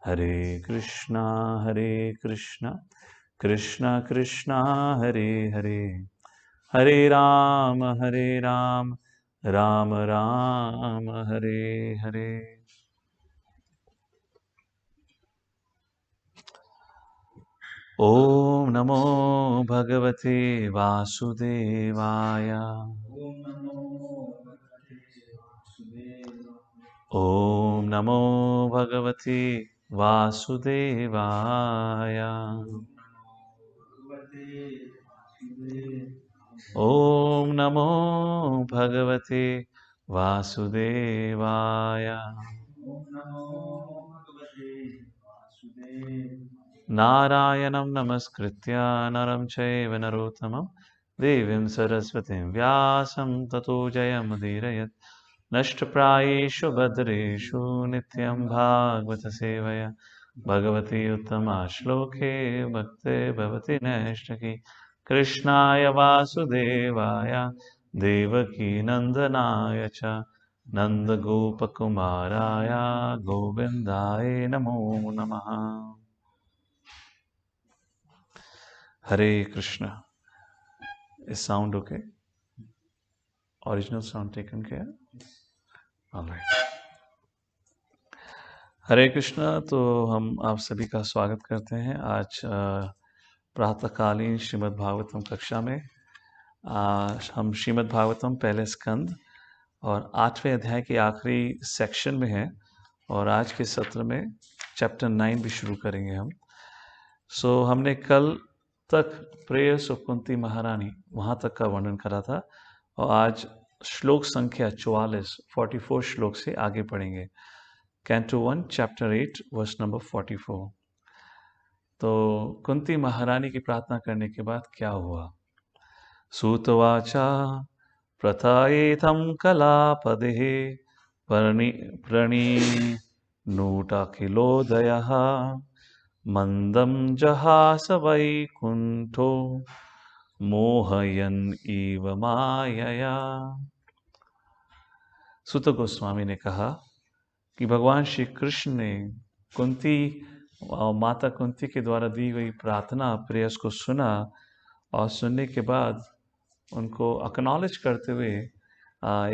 हरे कृष्णा कृष्णा कृष्णा हरे हरे, हरे राम राम राम हरे हरे। ओम नमो भगवते वासुदेवाय। ओम नमो भगवते वासुदेवाय। ओम नमो भगवते वासुदेवाय। नारायणं नमस्कृत्य नरं चैव नरोत्तमं देवीं सरस्वतीं व्यासं ततो जयमुदीरयत्। नष्टप्रायेषु भद्रेषु नित्यं भागवतसेवया भगवती उत्तमा श्लोके भक्ते भवति नैष्ठकी। कृष्णाय वासुदेवाय देवकी नन्दनाय च नन्दगोपकुमाराय गोविन्दाय नमो नमः। हरे Krishna. Is sound okay? Original sound taken care? All right. हरे कृष्णा। तो हम आप सभी का स्वागत करते हैं आज प्रातःकालीन श्रीमद् भागवतम कक्षा में। हम श्रीमद् भागवतम पहले स्कंद और 8वें अध्याय के आखिरी सेक्शन में हैं और आज के सत्र में चैप्टर 9 भी शुरू करेंगे हम। हमने कल तक प्रेयस ऑफ कुंती महारानी वहाँ तक का वर्णन करा था और आज श्लोक संख्या 44 श्लोक से आगे पढ़ेंगे। Canto 1 chapter 8 verse number 44। तो कुंती महारानी की प्रार्थना करने के बाद क्या हुआ? सूतवाचा प्रथाएतं कलापदेः प्रणीनूटाखिलोदयः मंदं जहास वैकुंठो मोहयन इव मायया। सुत गोस्वामी ने कहा कि भगवान श्री कृष्ण ने कुंती माता कुंती के द्वारा दी गई प्रार्थना प्रेयस को सुना और सुनने के बाद उनको अक्नॉलेज करते हुए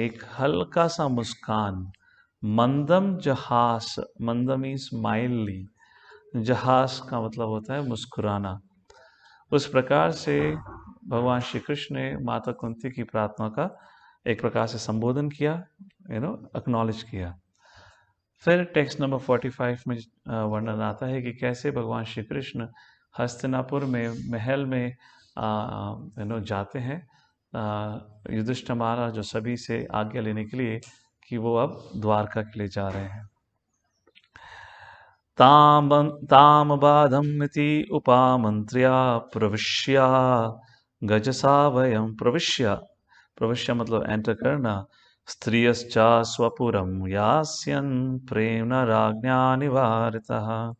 एक हल्का सा मुस्कान, मंदम जहास, मंदम मीन्स माइल्डली, जहास का मतलब होता है मुस्कुराना। उस प्रकार से भगवान श्री कृष्ण ने माता कुंती की प्रार्थना का एक प्रकार से संबोधन किया, अक्नॉलेज किया। फिर टेक्स्ट नंबर 45 में वर्णन आता है कि कैसे भगवान श्री कृष्ण हस्तिनापुर में महल में जाते हैं युधिष्ठिर महाराज जो सभी से आज्ञा लेने के लिए कि वो अब द्वारका के लिए जा रहे हैं। ताम बाधम इति उपामंत्र्या प्रविश्य गजसावयं प्रविश्य मतलब एंटर करना। स्त्रियश्चा स्वपुरं यास्यन् प्रेम्णा राज्ञा निवारितः।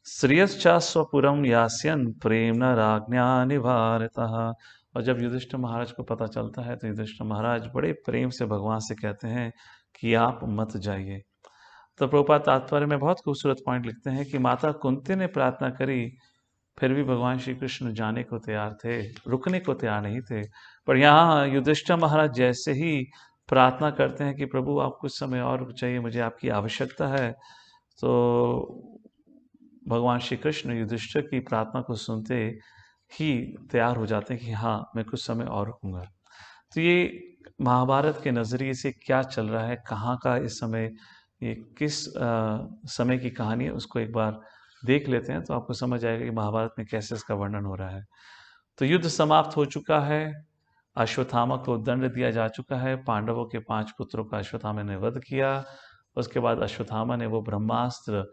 स्त्रियश्चा स्वपुरं यास्यन् प्रेम्णा राज्ञा निवारितः। और जब युधिष्ठिर महाराज को पता चलता है तो युधिष्ठिर महाराज बड़े प्रेम से भगवान से कहते हैं कि आप मत जाइए। तो प्रभुपाद तात्पर्य में बहुत खूबसूरत पॉइंट लिखते हैं कि माता कुंती ने प्रार्थना करी, फिर भी भगवान श्री कृष्ण जाने को तैयार थे, रुकने को तैयार नहीं थे। पर यहाँ युधिष्ठिर महाराज जैसे ही प्रार्थना करते हैं कि प्रभु आप कुछ समय और रुक जाइए, मुझे आपकी आवश्यकता है, तो भगवान श्री कृष्ण युधिष्ठिर की प्रार्थना को सुनते ही तैयार हो जाते हैं कि हाँ मैं कुछ समय और रुकूंगा। तो ये महाभारत के नज़रिए से क्या चल रहा है, कहाँ का इस समय, ये किस समय की कहानी है, उसको एक बार देख लेते हैं तो आपको समझ आएगा कि महाभारत में कैसे इसका वर्णन हो रहा है। तो युद्ध समाप्त हो चुका है, अश्वत्थामा को दंड दिया जा चुका है, पांडवों के 5 पुत्रों का अश्वत्थामा ने वध किया। उसके बाद अश्वत्थामा ने वो ब्रह्मास्त्र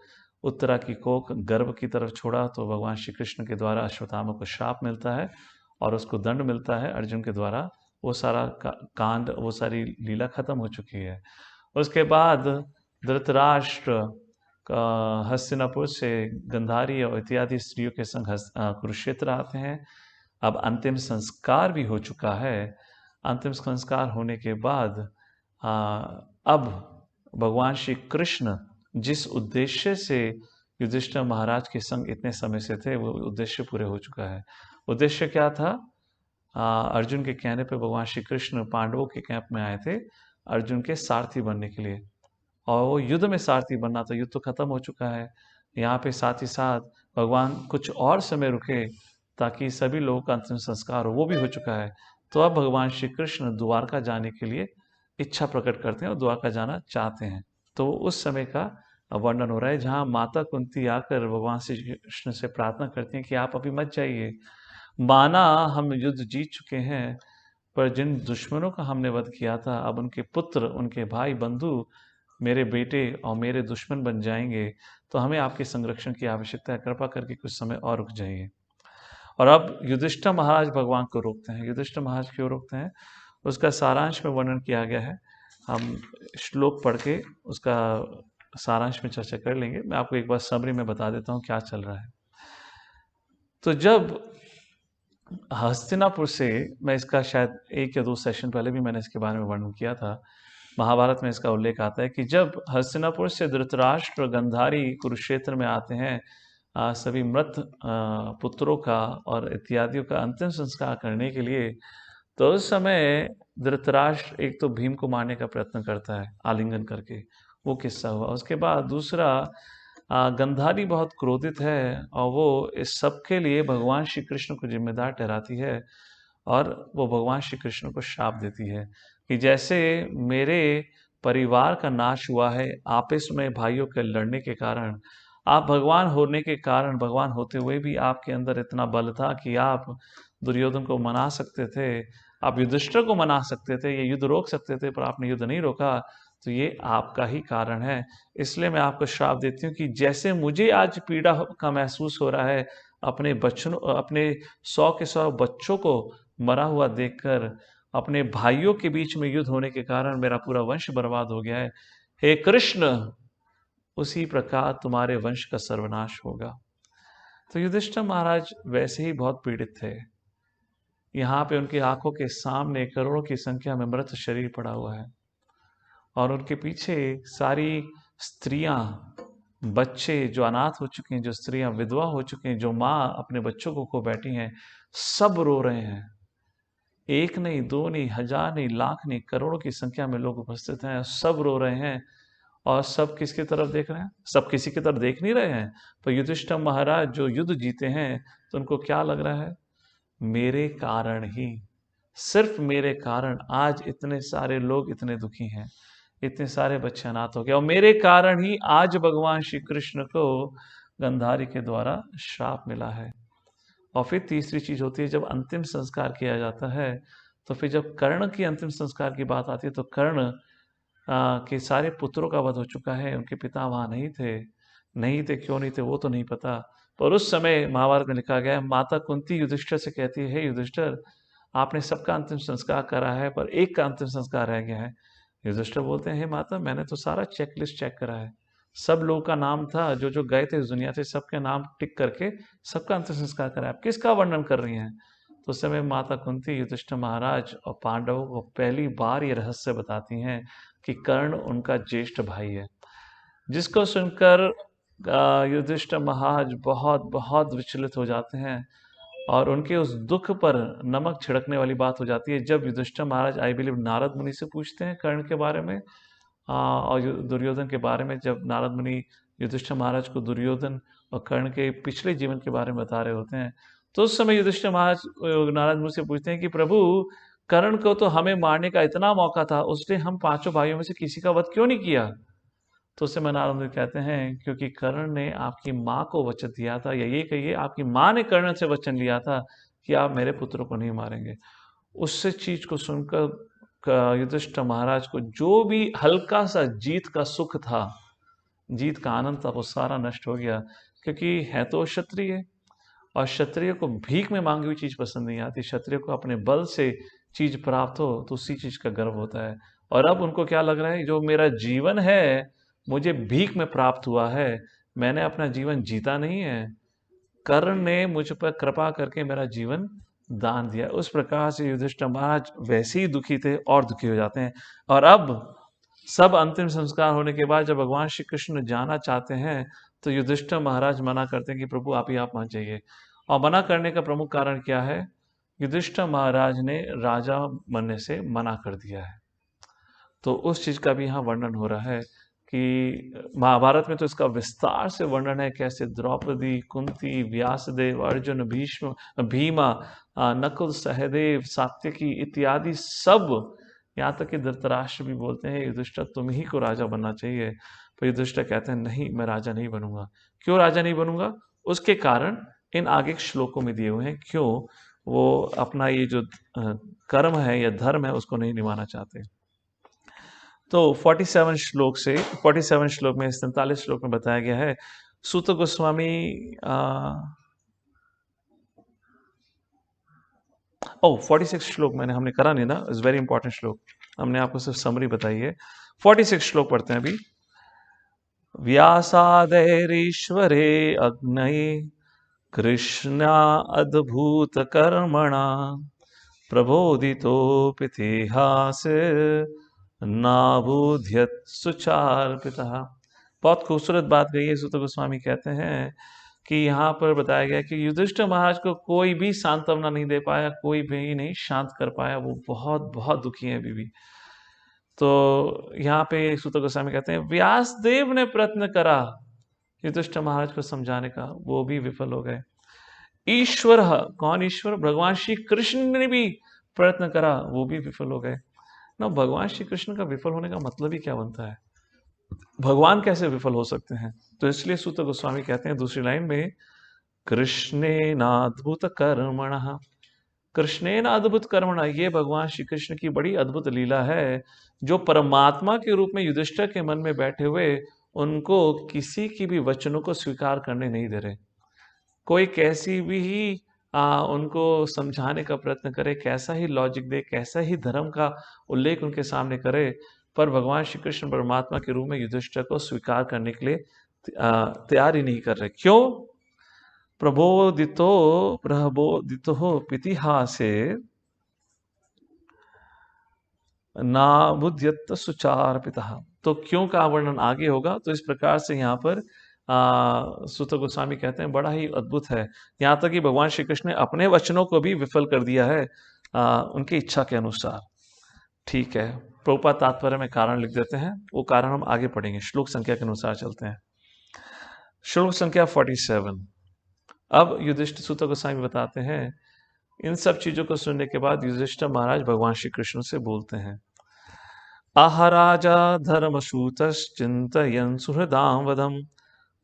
उत्तरा की कोख गर्भ की तरफ छोड़ा, तो भगवान श्री कृष्ण के द्वारा अश्वत्थामा को श्राप मिलता है और उसको दंड मिलता है अर्जुन के द्वारा। वो सारा कांड, वो सारी लीला खत्म हो चुकी है। उसके बाद धृतराष्ट्र हस्तिनापुर से गंधारी और इत्यादि स्त्रियों के संग कुरुक्षेत्र आते हैं। अब अंतिम संस्कार भी हो चुका है। अंतिम संस्कार होने के बाद अब भगवान श्री कृष्ण जिस उद्देश्य से युधिष्ठिर महाराज के संग इतने समय से थे, वो उद्देश्य पूरे हो चुका है। उद्देश्य क्या था? अर्जुन के कहने पे भगवान श्री कृष्ण पांडवों के कैंप में आए थे अर्जुन के सारथी बनने के लिए, और वो युद्ध में सारथी बनना था। युद्ध तो खत्म हो चुका है। यहाँ पे साथ ही साथ भगवान कुछ और समय रुके ताकि सभी लोगों का अंतिम संस्कार हो, वो भी हो चुका है। तो अब भगवान श्री कृष्ण द्वारका जाने के लिए इच्छा प्रकट करते हैं और द्वारका जाना चाहते हैं। तो उस समय का वर्णन हो रहा है, जहाँ माता कुंती आकर भगवान श्री कृष्ण से प्रार्थना करती हैं कि आप अभी मत जाइए। माना हम युद्ध जीत चुके हैं, पर जिन दुश्मनों का हमने वध किया था, अब उनके पुत्र, उनके भाई बंधु मेरे बेटे और मेरे दुश्मन बन जाएंगे, तो हमें आपके संरक्षण की आवश्यकता है। कृपा करके कुछ समय और रुक जाइए। और अब युधिष्ठिर महाराज भगवान को रोकते हैं। युधिष्ठिर महाराज क्यों रोकते हैं, उसका सारांश में वर्णन किया गया है। हम श्लोक पढ़ के उसका सारांश में चर्चा कर लेंगे। मैं आपको एक बार समरी में बता देता हूँ क्या चल रहा है। तो जब हस्तिनापुर से, मैं इसका शायद 1 या 2 सेशन पहले भी मैंने इसके बारे में वर्णन किया था, महाभारत में इसका उल्लेख आता है कि जब हस्तिनापुर से धृतराष्ट्र गंधारी कुरुक्षेत्र में आते हैं, सभी मृत पुत्रों का और इत्यादियों का अंतिम संस्कार करने के लिए, तो उस समय धृतराष्ट्र एक तो भीम को मारने का प्रयत्न करता है आलिंगन करके, वो किस्सा हुआ। उसके बाद दूसरा, गंधारी बहुत क्रोधित है और वो इस सब के लिए भगवान श्री कृष्ण को जिम्मेदार ठहराती है, और वो भगवान श्री कृष्ण को श्राप देती है कि जैसे मेरे परिवार का नाश हुआ है आपस में भाइयों के लड़ने के कारण, आप भगवान होने के कारण, भगवान होते हुए भी आपके अंदर इतना बल था कि आप दुर्योधन को मना सकते थे, आप युधिष्ठिर को मना सकते थे, ये युद्ध रोक सकते थे, पर आपने युद्ध नहीं रोका, तो ये आपका ही कारण है। इसलिए मैं आपको श्राप देती हूँ कि जैसे मुझे आज पीड़ा का महसूस हो रहा है अपने बच्चों, अपने 100 के 100 बच्चों को मरा हुआ देखकर, अपने भाइयों के बीच में युद्ध होने के कारण मेरा पूरा वंश बर्बाद हो गया है, हे कृष्ण, उसी प्रकार तुम्हारे वंश का सर्वनाश होगा। तो युधिष्ठिर महाराज वैसे ही बहुत पीड़ित थे। यहाँ पे उनकी आंखों के सामने करोड़ों की संख्या में मृत शरीर पड़ा हुआ है, और उनके पीछे सारी स्त्रियां, बच्चे जो अनाथ हो चुके हैं, जो स्त्रियां विधवा हो चुकी हैं, जो माँ अपने बच्चों को खो बैठी हैं, सब रो रहे हैं। एक नहीं, दो नहीं, हजार नहीं, लाख नहीं, करोड़ों की संख्या में लोग उपस्थित हैं, सब रो रहे हैं। और सब किसकी तरफ देख रहे हैं? सब किसी की तरफ देख नहीं रहे हैं, पर युधिष्ठिर महाराज जो युद्ध जीते हैं, तो उनको क्या लग रहा है? मेरे कारण ही, सिर्फ मेरे कारण आज इतने सारे लोग इतने दुखी हैं, इतने सारे बच्चे अनाथ हो गए, और मेरे कारण ही आज भगवान श्री कृष्ण को गंधारी के द्वारा श्राप मिला है। और फिर तीसरी चीज होती है, जब अंतिम संस्कार किया जाता है, तो फिर जब कर्ण की अंतिम संस्कार की बात आती है, तो कर्ण के सारे पुत्रों का वध हो चुका है, उनके पिता वहां नहीं थे। नहीं थे, क्यों नहीं थे वो तो नहीं पता, पर उस समय महाभारत में लिखा गया है, माता कुंती युधिष्ठिर से कहती है, हे युधिष्ठिर, आपने सबका अंतिम संस्कार करा है, पर एक का अंतिम संस्कार रह गया है। युधिष्ठिर बोलते हैं, हे माता, मैंने तो सारा चेकलिस्ट चेक करा है, सब लोगों का नाम था, जो जो गए थे इस दुनिया से, सबके नाम टिक करके सबका अंतिम संस्कार करा है, आप किसका वर्णन कर रही हैं? तो उस समय माता कुंती युधिष्ठिर महाराज और पांडवों को पहली बार ये रहस्य बताती हैं कि कर्ण उनका ज्येष्ठ भाई है। जिसको सुनकर युधिष्ठिर महाराज बहुत बहुत विचलित हो जाते हैं, और उनके उस दुख पर नमक छिड़कने वाली बात हो जाती है जब युधिष्ठिर महाराज, आई बिलीव, नारद मुनि से पूछते हैं कर्ण के बारे में और दुर्योधन के बारे में। जब नारद मुनि युधिष्ठिर महाराज को दुर्योधन और कर्ण के पिछले जीवन के बारे में बता रहे होते हैं, तो उस समय युधिष्ठिर महाराज नारद मुनि से पूछते हैं कि प्रभु, कर्ण को तो हमें मारने का इतना मौका था, उसने हम पांचों भाइयों में से किसी का वध क्यों नहीं किया? तो उससे नारद मुनि कहते हैं, क्योंकि कर्ण ने आपकी माँ को वचन दिया था, या ये कहिए आपकी माँ ने कर्ण से वचन लिया था कि आप मेरे पुत्रों को नहीं मारेंगे। उससे चीज को सुनकर युधिष्ठिर महाराज को जो भी हल्का सा जीत का सुख था, जीत का आनंद था, वो सारा नष्ट हो गया। क्योंकि है तो क्षत्रिय, और क्षत्रिय को भीख में मांगी हुई चीज पसंद नहीं आती। क्षत्रिय को अपने बल से चीज प्राप्त हो तो उसी चीज का गर्व होता है। और अब उनको क्या लग रहा है, जो मेरा जीवन है मुझे भीख में प्राप्त हुआ है, मैंने अपना जीवन जीता नहीं है, कर्ण ने मुझ पर कृपा करके मेरा जीवन दान दिया। उस प्रकार से युधिष्ठिर महाराज वैसे ही दुखी थे और दुखी हो जाते हैं। और अब सब अंतिम संस्कार होने के बाद जब भगवान श्री कृष्ण जाना चाहते हैं तो युधिष्ठिर महाराज मना करते हैं कि प्रभु आप ही आप मान जाइए। और मना करने का प्रमुख कारण क्या है? युधिष्ठिर महाराज ने राजा बनने से मना कर दिया है। तो उस चीज का भी यहाँ वर्णन हो रहा है कि महाभारत में तो इसका विस्तार से वर्णन है, कैसे द्रौपदी, कुंती, व्यासदेव, अर्जुन, भीष्म, भीमा, नकुल, सहदेव, सात्यकी इत्यादि सब, यहाँ तक कि धृतराष्ट्र भी बोलते हैं युधिष्ठिर तुम ही को राजा बनना चाहिए। पर युधिष्ठिर कहते हैं नहीं, मैं राजा नहीं बनूंगा। क्यों राजा नहीं बनूंगा? उसके कारण इन आगे के श्लोकों में दिए हुए हैं। क्यों? वो अपना ये जो कर्म है या धर्म है उसको नहीं निभाना चाहते। तो 47 श्लोक में 47 श्लोक में बताया गया है। सूत गोस्वामी ओ 46 श्लोक हमने करा नहीं ना, इज वेरी इंपॉर्टेंट श्लोक, हमने आपको सिर्फ समरी बताई है। 46 श्लोक पढ़ते हैं अभी। व्यासादैरीश्वरे अग्नये कृष्णा अद्भुत कर्मणा प्रबोधितोपितिहास नाबुध्यत सुचार्पितः। बहुत खूबसूरत बात कही है। सूत गोस्वामी कहते हैं कि यहाँ पर बताया गया कि युधिष्ठिर महाराज को कोई भी सांत्वना नहीं दे पाया, कोई भी नहीं शांत कर पाया, वो बहुत बहुत दुखी है अभी भी। तो यहाँ पे सूत गोस्वामी कहते हैं व्यासदेव ने प्रयत्न करा युधिष्ठिर महाराज को समझाने का, वो भी विफल हो गए। ईश्वर, कौन ईश्वर? भगवान श्री कृष्ण ने भी प्रयत्न करा, वो भी विफल हो गए ना। भगवान श्री कृष्ण का विफल होने का मतलब ही क्या बनता है? भगवान कैसे विफल हो सकते हैं? तो इसलिए सूत गोस्वामी कहते हैं दूसरी लाइन में, कृष्णेनाद्भुत कर्मणः, कृष्णेन अद्भुत कर्मणा, ये भगवान श्री कृष्ण की बड़ी अद्भुत लीला है, जो परमात्मा के रूप में युधिष्ठिर के मन में बैठे हुए उनको किसी की भी वचनों को स्वीकार करने नहीं दे रहे। कोई कैसी भी ही उनको समझाने का प्रयत्न करे, कैसा ही लॉजिक दे, कैसा ही धर्म का उल्लेख उनके सामने करे, पर भगवान श्री कृष्ण परमात्मा के रूप में युधिष्ठिर को स्वीकार करने के लिए तैयार ही नहीं कर रहे। क्यों? प्रबोधितो पितिहासे ना बुद्ध्यत सुचार पिता। तो क्यों का वर्णन आगे होगा। तो इस प्रकार से यहाँ पर सूत गोस्वामी कहते हैं बड़ा ही अद्भुत है। यहाँ तक कि भगवान श्री कृष्ण ने अपने वचनों को भी विफल कर दिया है उनकी इच्छा के अनुसार। ठीक है, प्रभुपाद तात्पर्य में कारण लिख देते हैं, वो कारण हम आगे पढ़ेंगे। श्लोक संख्या के अनुसार चलते हैं। श्लोक संख्या 47। अब युधिष्ठिर, सूत गोस्वामी बताते हैं, इन सब चीजों को सुनने के बाद युधिष्ठिर महाराज भगवान श्री कृष्ण से बोलते हैं, आह राजा धर्मसूतश्चिन्तयन् सुहृदां वदम्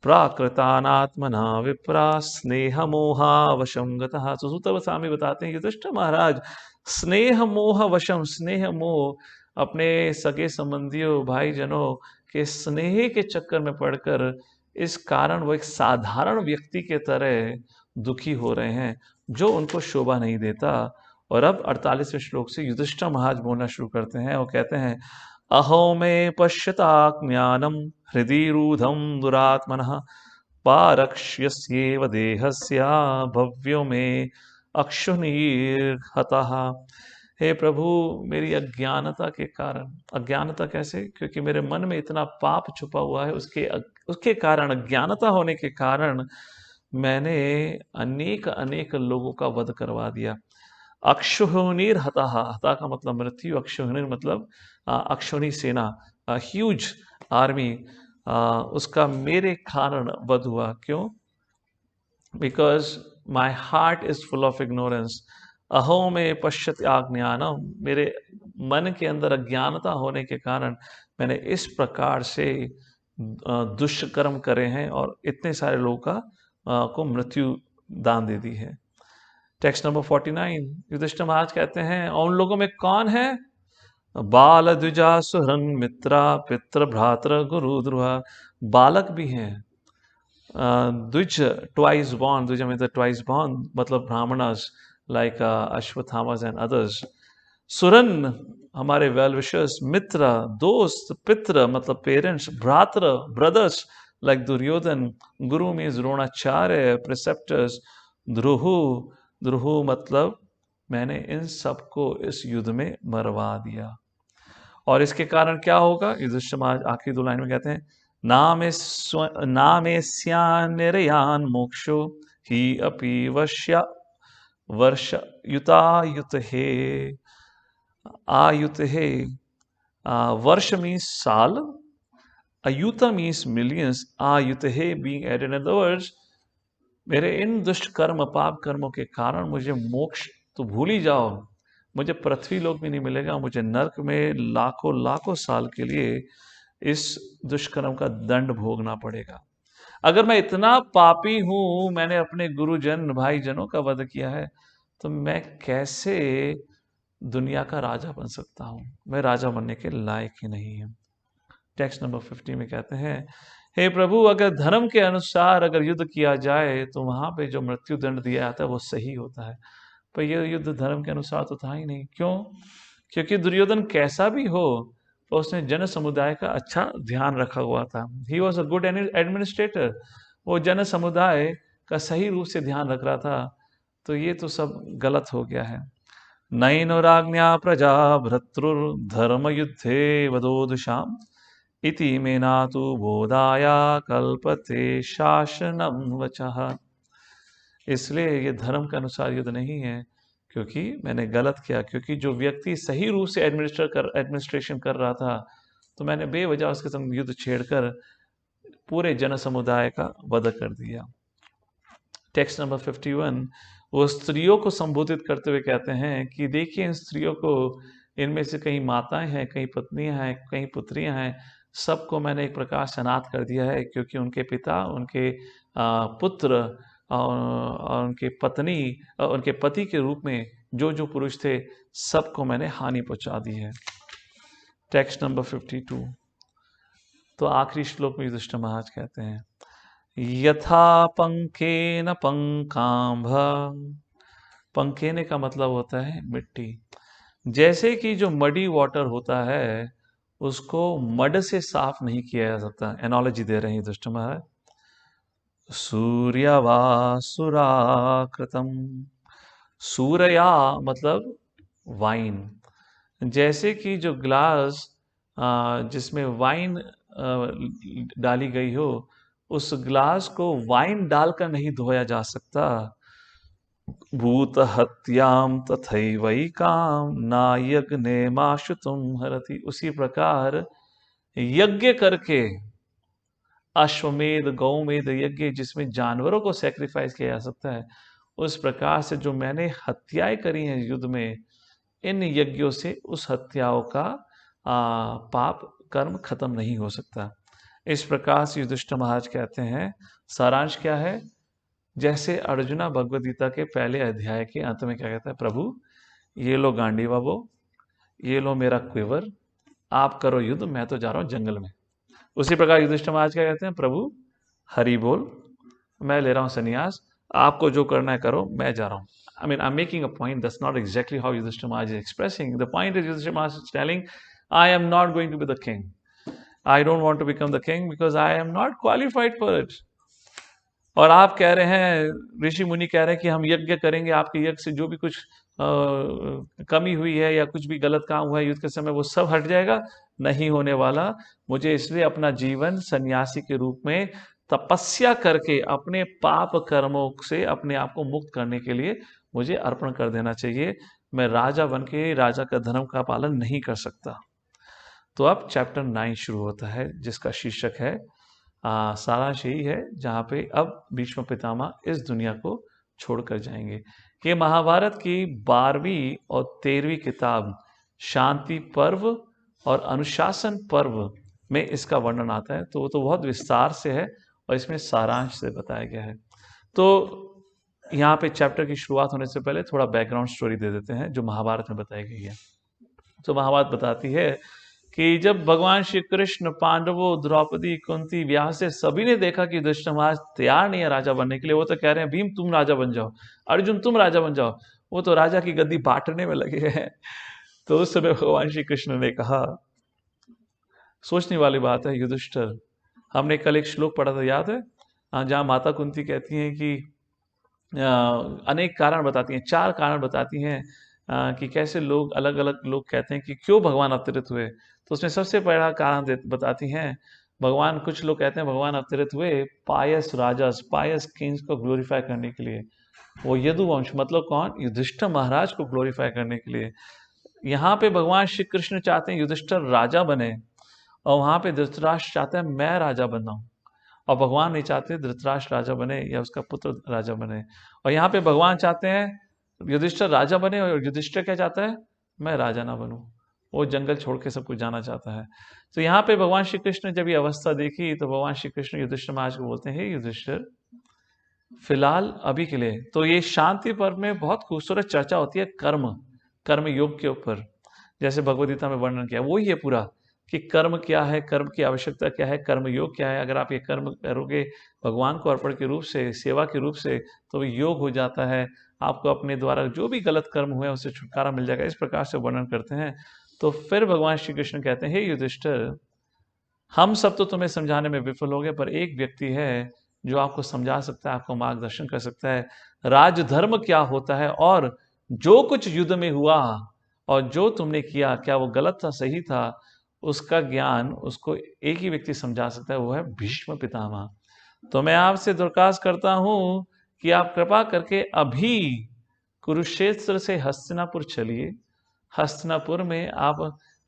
प्राकृतानात्मना विप्रा स्नेह मोहावशम गतः। तो सूत गोस्वामी बताते हैं युधिष्ठिर महाराज स्नेह मोह वशम, स्नेह मोह अपने सगे संबंधियों भाईजनों के स्नेह के चक्कर में पड़कर इस कारण वो एक साधारण व्यक्ति के तरह दुखी हो रहे हैं, जो उनको शोभा नहीं देता। और अब 48वें श्लोक से युधिष्ठिर महाराज बोलना शुरू करते हैं। वो कहते हैं, अहो में पश्यता ज्ञानम हृदि रूधम दुरात्मनः पारक्ष्यस्येव देहस्या भव्यो में अक्षुनीर्हतः। हे प्रभु, मेरी अज्ञानता के कारण, अज्ञानता कैसे? क्योंकि मेरे मन में इतना पाप छुपा हुआ है, उसके कारण, अज्ञानता होने के कारण मैंने अनेक अनेक लोगों का वध करवा दिया। अक्षुहिणीर हता, हता का मतलब मृत्यु, अक्षुहिणीर मतलब अक्षुणी सेना, ह्यूज आर्मी, उसका मेरे कारण वध हुआ। क्यों? Because my heart is full of ignorance. अहो में पश्यति अज्ञानम, मेरे मन के अंदर अज्ञानता होने के कारण मैंने इस प्रकार से दुष्कर्म करे हैं और इतने सारे लोगों को मृत्यु दान दे दी है। टेक्स्ट नंबर 49, युधिष्ठिर महाराज कहते हैं, और उन लोगों में कौन है? बाल द्विजा सुहृन मित्रा पितृ भ्रातृ गुरु द्रुहा, बालक भी हैं। द्विज, ट्वाइस बॉर्न, द्विज में ट्वाइस बॉर्न मतलब ब्राह्मणस लाइक अश्वत्थामास एंड अदर्स। सुरन हमारे वेल विशर्स, मित्र दोस्त, पितृ मतलब पेरेंट्स, भ्रातृ ब्रदर्स लाइक दुर्योधन, गुरु मीन्स द्रोणाचार्य प्रिसेप्टर्स, ध्रुहु, ध्रुहु मतलब मैंने इन सबको इस युद्ध में मरवा दिया। और इसके कारण क्या होगा, युधिष्ठिर महाराज आखिरी 2 लाइन में कहते हैं, नामेस्यान्निरयान् मोक्षो हि अपि वर्ष युतायुत हे आयुत हे। वर्ष मीन्स साल, अयुता मीन्स मिलियंस, आयुत हे being added. In other words, मेरे इन दुष्ट कर्म पाप कर्मों के कारण मुझे मोक्ष तो भूल ही जाओ, मुझे पृथ्वी लोक भी नहीं मिलेगा, मुझे नरक में लाखों लाखों साल के लिए इस दुष्कर्म का दंड भोगना पड़ेगा। अगर मैं इतना पापी हूं, मैंने अपने गुरुजन भाईजनों का वध किया है, तो मैं कैसे दुनिया का राजा बन सकता हूं? मैं राजा बनने के लायक ही नहीं हूं। टेक्स्ट नंबर 50 में कहते हैं, हे प्रभु, अगर धर्म के अनुसार अगर युद्ध किया जाए तो वहां पे जो मृत्यु दंड दिया जाता है वो सही होता है, पर यह युद्ध धर्म के अनुसार तो था ही नहीं। क्यों? क्योंकि दुर्योधन कैसा भी हो, तो उसने जन समुदाय का अच्छा ध्यान रखा हुआ था। He was a good administrator. वो जन समुदाय का सही रूप से ध्यान रख रहा था। तो ये तो सब गलत हो गया है। नैनो राज्ञा प्रजा भर्तृर्धर्म युद्धे वदोदुषाम इति मेना तु बोधाया कल्पते शासनम वचः। इसलिए ये धर्म के अनुसार युद्ध नहीं है, क्योंकि मैंने गलत किया, क्योंकि जो व्यक्ति सही रूप से एडमिनिस्ट्रेशन कर रहा था, तो मैंने बेवजह उसके संग युद्ध छेड़कर पूरे जन समुदाय का वध कर दिया। टेक्स्ट नंबर 51, वो स्त्रियों को संबोधित करते हुए कहते हैं कि देखिए, इन स्त्रियों को, इनमें से कई माताएं हैं, कई पत्नियां हैं, कई पुत्रियां हैं, सबको मैंने एक प्रकार से अनाथ कर दिया है, क्योंकि उनके पिता, उनके पुत्र और उनके पत्नी, उनके पति के रूप में जो जो पुरुष थे, सबको मैंने हानि पहुंचा दी है। टेक्स्ट नंबर 52, तो आखिरी श्लोक में युधिष्ठिर महाराज कहते हैं, यथा पंकेन पंकांभ। पंकेने का मतलब होता है मिट्टी। जैसे कि जो मडी वाटर होता है, उसको मड से साफ नहीं किया जा सकता। एनोलॉजी दे रहे हैं युधिष्ठिर महाराज। सूर्यवासुराकृतम। सूर्या मतलब वाइन। जैसे कि जो ग्लास जिसमें वाइन डाली गई हो, उस ग्लास को वाइन डालकर नहीं धोया जा सकता। भूत हत्याम तथैवैकाम नायज्ञे माशुतुम हरति। उसी प्रकार यज्ञ करके, अश्वमेध गौमेध यज्ञ जिसमें जानवरों को सेक्रीफाइस किया जा सकता है, उस प्रकार से जो मैंने हत्याएं करी हैं युद्ध में, इन यज्ञों से उस हत्याओं का पाप कर्म खत्म नहीं हो सकता। इस प्रकार से युधिष्ठिर महाराज कहते हैं, सारांश क्या है? जैसे अर्जुना भगवद गीता के पहले अध्याय के अंत में क्या कहता है, प्रभु ये लो गांडीवा वो, ये लो मेरा क्विवर, आप करो युद्ध, मैं तो जा रहा हूं जंगल में। उसी प्रकार युधिष्ठिर महाराज क्या कहते हैं, प्रभु हरि बोल, मैं ले रहा हूं संन्यास, आपको जो करना है करो, मैं जा रहा हूं। I mean, I'm making a point. That's not exactly how Yudhishthira Maharaj is expressing. The point is Yudhishthira Maharaj is telling, I am not going to be the king. I don't want to become the king because I am not qualified for it. और आप कह रहे हैं, ऋषि मुनि कह रहे हैं कि हम यज्ञ करेंगे, आपके यज्ञ से जो भी कुछ कमी हुई है या कुछ भी गलत काम हुआ है युद्ध के समय, वो सब हट जाएगा। नहीं होने वाला। मुझे इसलिए अपना जीवन सन्यासी के रूप में तपस्या करके अपने पाप कर्मों से अपने आप को मुक्त करने के लिए मुझे अर्पण कर देना चाहिए। मैं राजा बन के राजा का धर्म का पालन नहीं कर सकता। तो अब चैप्टर 9 शुरू होता है, जिसका शीर्षक है सारांश यही है, जहाँ पे अब भीष्म पितामह इस दुनिया को छोड़कर जाएंगे। ये महाभारत की 12वीं और 13वीं किताब शांति पर्व और अनुशासन पर्व में इसका वर्णन आता है। तो वो तो बहुत विस्तार से है और इसमें सारांश से बताया गया है। तो यहाँ पे चैप्टर की शुरुआत होने से पहले थोड़ा बैकग्राउंड स्टोरी दे देते हैं जो महाभारत में बताई गई है। तो महाभारत बताती है कि जब भगवान श्री कृष्ण, पांडवों, द्रौपदी, कुंती, व्याह से सभी ने देखा कि युधिष्ठिर महाराज तैयार नहीं है राजा बनने के लिए, वो तो कह रहे हैं भीम तुम राजा बन जाओ, अर्जुन तुम राजा बन जाओ, वो तो राजा की गद्दी बांटने में लगे हैं। तो उस समय भगवान श्री कृष्ण ने कहा, सोचने वाली बात है युधिष्ठिर, हमने कल एक श्लोक पढ़ा था, याद है? जहाँ माता कुंती कहती हैं कि अनेक कारण बताती हैं, 4 कारण बताती हैं कि कैसे लोग अलग अलग लोग कहते हैं कि क्यों भगवान अवतरित हुए। तो उसमें सबसे पहला कारण बताती हैं, भगवान, कुछ लोग कहते हैं भगवान अवतरित हुए पायस राजास, पायस किंग्स को ग्लोरीफाई करने के लिए। वो यदुवंश मतलब कौन? युधिष्ठिर महाराज को ग्लोरीफाई करने के लिए। यहाँ पे भगवान श्री कृष्ण चाहते हैं युधिष्ठिर राजा बने, और वहां पे धृतराष्ट्र चाहते हैं मैं राजा बनना हूं, और भगवान नहीं चाहते धृतराष्ट्र राजा बने या उसका पुत्र राजा बने। और यहाँ पे भगवान चाहते हैं युधिष्ठिर राजा बने, और युधिष्ठिर क्या चाहता है? मैं राजा ना बनूं, वो जंगल छोड़ के सब कुछ जाना चाहता है। तो यहाँ पे भगवान श्री कृष्ण ने जब ये अवस्था देखी तो भगवान श्री कृष्ण युधिष्ठिर महाराज को बोलते हैं, युधिष्ठिर फिलहाल अभी के लिए तो ये शांति पर्व में बहुत खूबसूरत चर्चा होती है कर्म, कर्म योग के ऊपर, जैसे भगवद गीता में वर्णन किया वही है पूरा, कि कर्म क्या है, कर्म की आवश्यकता क्या है, कर्म योग क्या है। अगर आप ये कर्म करोगे भगवान को अर्पण के रूप से, सेवा के रूप से, तो योग हो जाता है। आपको अपने द्वारा जो भी गलत कर्म हुए उससे छुटकारा मिल जाएगा। इस प्रकार से वर्णन करते हैं। तो फिर भगवान श्री कृष्ण कहते हैं, हे युधिष्ठिर, हम सब तो तुम्हें समझाने में विफल हो गए, पर एक व्यक्ति है जो आपको समझा सकता है, आपको मार्गदर्शन कर सकता है। राजधर्म क्या होता है, और जो कुछ युद्ध में हुआ और जो तुमने किया, क्या वो गलत था, सही था, उसका ज्ञान उसको एक ही व्यक्ति समझा सकता है, वो है भीष्म पितामह। तो मैं आपसे दरखास्त करता हूं कि आप कृपा करके अभी कुरुक्षेत्र से हस्तिनापुर चलिए। हस्तिनापुर में आप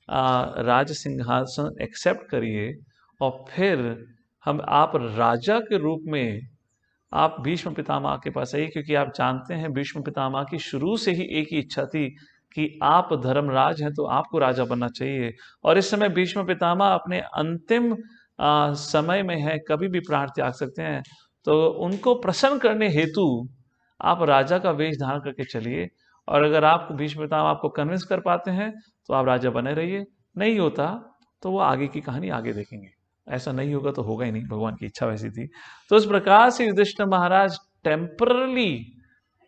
राज सिंहासन एक्सेप्ट करिए, और फिर हम आप राजा के रूप में आप भीष्म पितामह के पास आइए, क्योंकि आप जानते हैं भीष्म पितामह की शुरू से ही एक ही इच्छा थी कि आप धर्मराज हैं तो आपको राजा बनना चाहिए। और इस समय भीष्म पितामह अपने अंतिम समय में है, कभी भी प्राण त्याग सकते हैं। तो उनको प्रसन्न करने हेतु आप राजा का वेश धारण करके चलिए, और अगर आप भीष्म पितामह आपको कन्विंस कर पाते हैं तो आप राजा बने रहिए, नहीं होता तो वो आगे की कहानी आगे देखेंगे। ऐसा नहीं होगा तो होगा ही नहीं, भगवान की इच्छा वैसी थी। तो इस प्रकार से युधिष्ठिर महाराज टेम्परली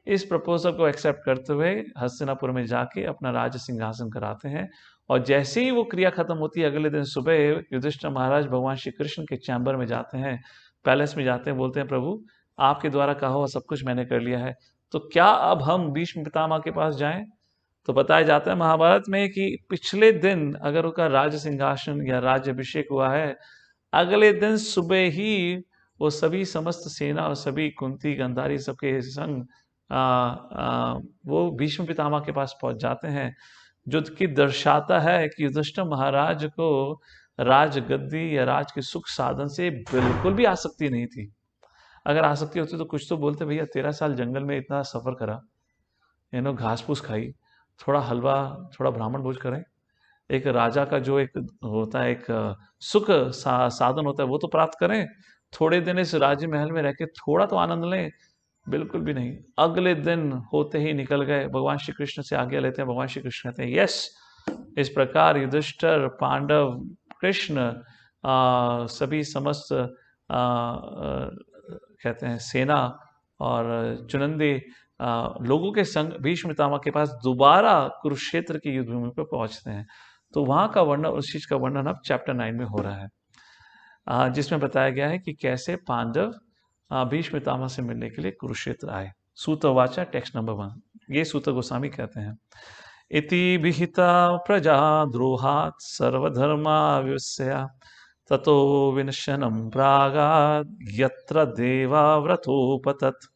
इस प्रपोजल को एक्सेप्ट करते हुए हस्तिनापुर में जाके अपना राज सिंहासन कराते हैं। और जैसे ही वो क्रिया खत्म होती है, अगले दिन सुबह युधिष्ठिर महाराज भगवान श्री कृष्ण के चैम्बर में जाते हैं, पैलेस में जाते हैं, बोलते हैं, प्रभु आपके द्वारा कहा हुआ सब कुछ मैंने कर लिया है, तो क्या अब हम भीष्म पितामह के पास जाएं? तो बताया जाता है महाभारत में कि पिछले दिन अगर उनका राज सिंहासन या राज्य अभिषेक हुआ है, अगले दिन सुबह ही वो सभी समस्त सेना और सभी कुंती गांधारी सबके संग वो भीष्म पितामह के पास पहुंच जाते हैं, जो कि दर्शाता है कि युधिष्ठिर महाराज को राज गद्दी या राज के सुख साधन से बिल्कुल भी आसक्ति नहीं थी। अगर आसक्ति होती तो कुछ तो बोलते, भैया 13 साल जंगल में इतना सफर करा, घास फूस खाई, थोड़ा हलवा, थोड़ा ब्राह्मण भोज करें, एक राजा का जो एक होता है, एक सुख साधन होता है, वो तो प्राप्त करें, थोड़े दिन इस राज्य महल में रह के थोड़ा तो आनंद लें। बिल्कुल भी नहीं। अगले दिन होते ही निकल गए, भगवान श्री कृष्ण से आज्ञा लेते हैं। भगवान श्री कृष्ण कहते हैं, यस। इस प्रकार युधिष्ठिर, पांडव, कृष्ण, सभी समस्त कहते हैं सेना और चुनिंदे लोगों के संग भीष्म पितामह के पास दोबारा कुरुक्षेत्र की युद्ध भूमि पर पहुंचते हैं। तो वहां का वर्णन, उस चीज का वर्णन अब चैप्टर 9 में हो रहा है, जिसमें बताया गया है कि कैसे पांडव भीष्म पितामह से मिलने के लिए कुरुक्षेत्र आए। सूतवाचा टेक्स्ट नंबर 1, ये सूत गोस्वामी कहते हैं, इति विहिता प्रजा द्रोहात् सर्वधर्मा विवस्या ततो विनशनम प्रागाद यत्र देवाव्रतोपतत्।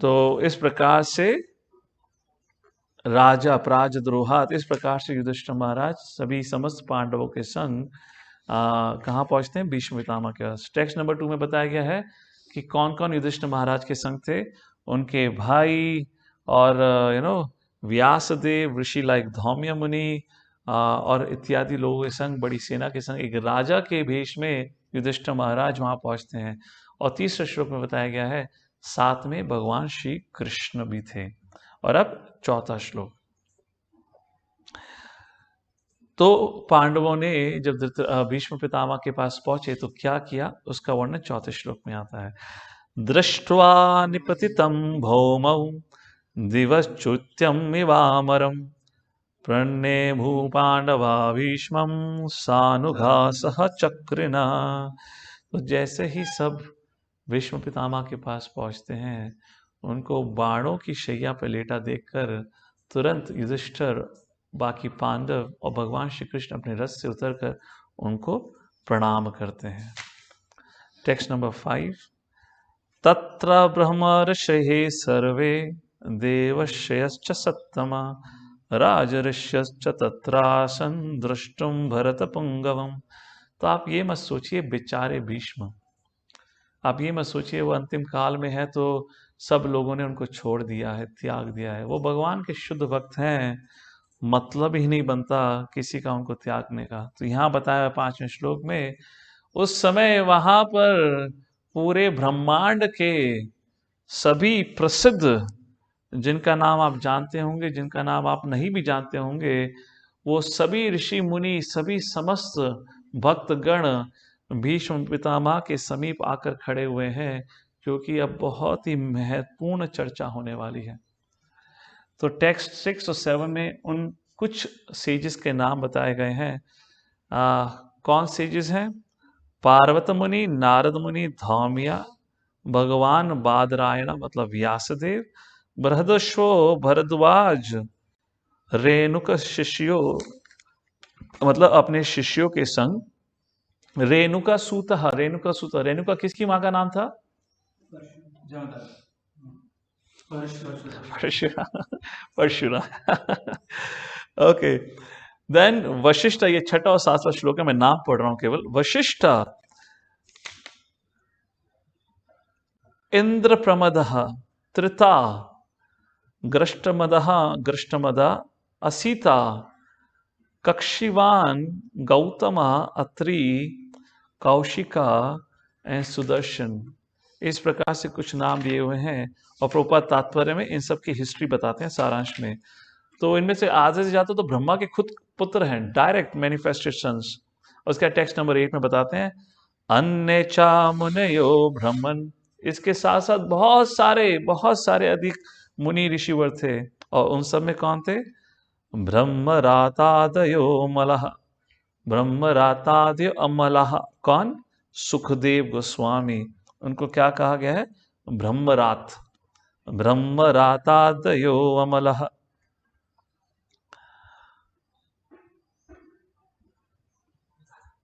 तो इस प्रकार से राजा प्राजद्रोहात, इस प्रकार से युधिष्ठिर महाराज सभी समस्त पांडवों के संग कहाँ पहुंचते हैं? भीष्म पितामह के पास। टेक्स्ट नंबर 2 में बताया गया है कि कौन कौन युधिष्ठिर महाराज के संग थे। उनके भाई और व्यासदेव, ऋषि लाइक धौम्य मुनि और इत्यादि लोगों के संग, बड़ी सेना के संग एक राजा के भेष में युधिष्ठिर महाराज वहां पहुंचते हैं। और तीसरे श्लोक में बताया गया है साथ में भगवान श्री कृष्ण भी थे। और अब चौथा श्लोक, तो पांडवों ने जब भीष्म पितामह के पास पहुंचे तो क्या किया, उसका वर्णन चौथे श्लोक में आता है। दृष्ट्वा निपतितं भौमौ दिवश्चुत्यम इवामरम प्रणे भूपांडवा भीष्मं सानुघासः चक्रिणा। तो जैसे ही सब भीष्म पितामह के पास पहुंचते हैं उनको बाणों की शैया पर लेटा देखकर तुरंत युधिष्ठिर, बाकी पांडव और भगवान श्री कृष्ण अपने रथ से उतरकर उनको प्रणाम करते हैं। Text number 5। तत्र ब्रह्मर्षये सर्वे देवर्षयश्च सत्तमा राजर्षयश्च तत्रासन् द्रष्टुम भरतपुंगवम। तो आप ये मत सोचिए बेचारे भीष्म, आप ये मत सोचिए वो अंतिम काल में है तो सब लोगों ने उनको छोड़ दिया है, त्याग दिया है। वो भगवान के शुद्ध भक्त हैं, मतलब ही नहीं बनता किसी का उनको त्यागने का। तो यहाँ बताया 5वें श्लोक में, उस समय वहां पर पूरे ब्रह्मांड के सभी प्रसिद्ध, जिनका नाम आप जानते होंगे, जिनका नाम आप नहीं भी जानते होंगे, वो सभी ऋषि मुनि, सभी समस्त भक्तगण भीष्म पितामह के समीप आकर खड़े हुए हैं, क्योंकि अब बहुत ही महत्वपूर्ण चर्चा होने वाली है। तो टेक्स्ट 6 और 7 में उन कुछ सेजेस के नाम बताए गए हैं। कौन सेजेस हैं? पार्वत मुनि, नारद मुनि, धौम्या, भगवान बादरायण मतलब व्यासदेव, बृहदश्व भरद्वाज, रेणुक शिष्यों मतलब अपने शिष्यों के संग, रेणुका सूत, रेणुका सूत, रेणुका किसकी माँ का नाम था? परशुराम। ओके, देन वशिष्ठ, ये 6वां और 7वां श्लोक है, मैं नाम पढ़ रहा हूं केवल। वशिष्ठ इंद्र प्रमदः त्रिता ग्रष्टमदा असीता कक्षिवान गौतम अत्रि कौशिका एंड सुदर्शन। इस प्रकार से कुछ नाम दिए हुए हैं और प्रभुपाद तात्पर्य में इन सब की हिस्ट्री बताते हैं सारांश में। तो इनमें से आधे से ज्यादा तो ब्रह्मा के खुद पुत्र हैं, डायरेक्ट मैनिफेस्टेड सन्स। उसका टेक्स्ट नंबर 8 में बताते हैं, अन्य चा मुनयो ब्रह्मन। इसके साथ साथ बहुत सारे अधिक मुनि ऋषिवर थे, और उन सब में कौन थे? ब्रह्मरातादयो मलः, ब्रह्मरातादयो अमलः। कौन? सुखदेव गोस्वामी। उनको क्या कहा गया है? ब्रह्मरात, ब्रह्मरातादयो अमलः।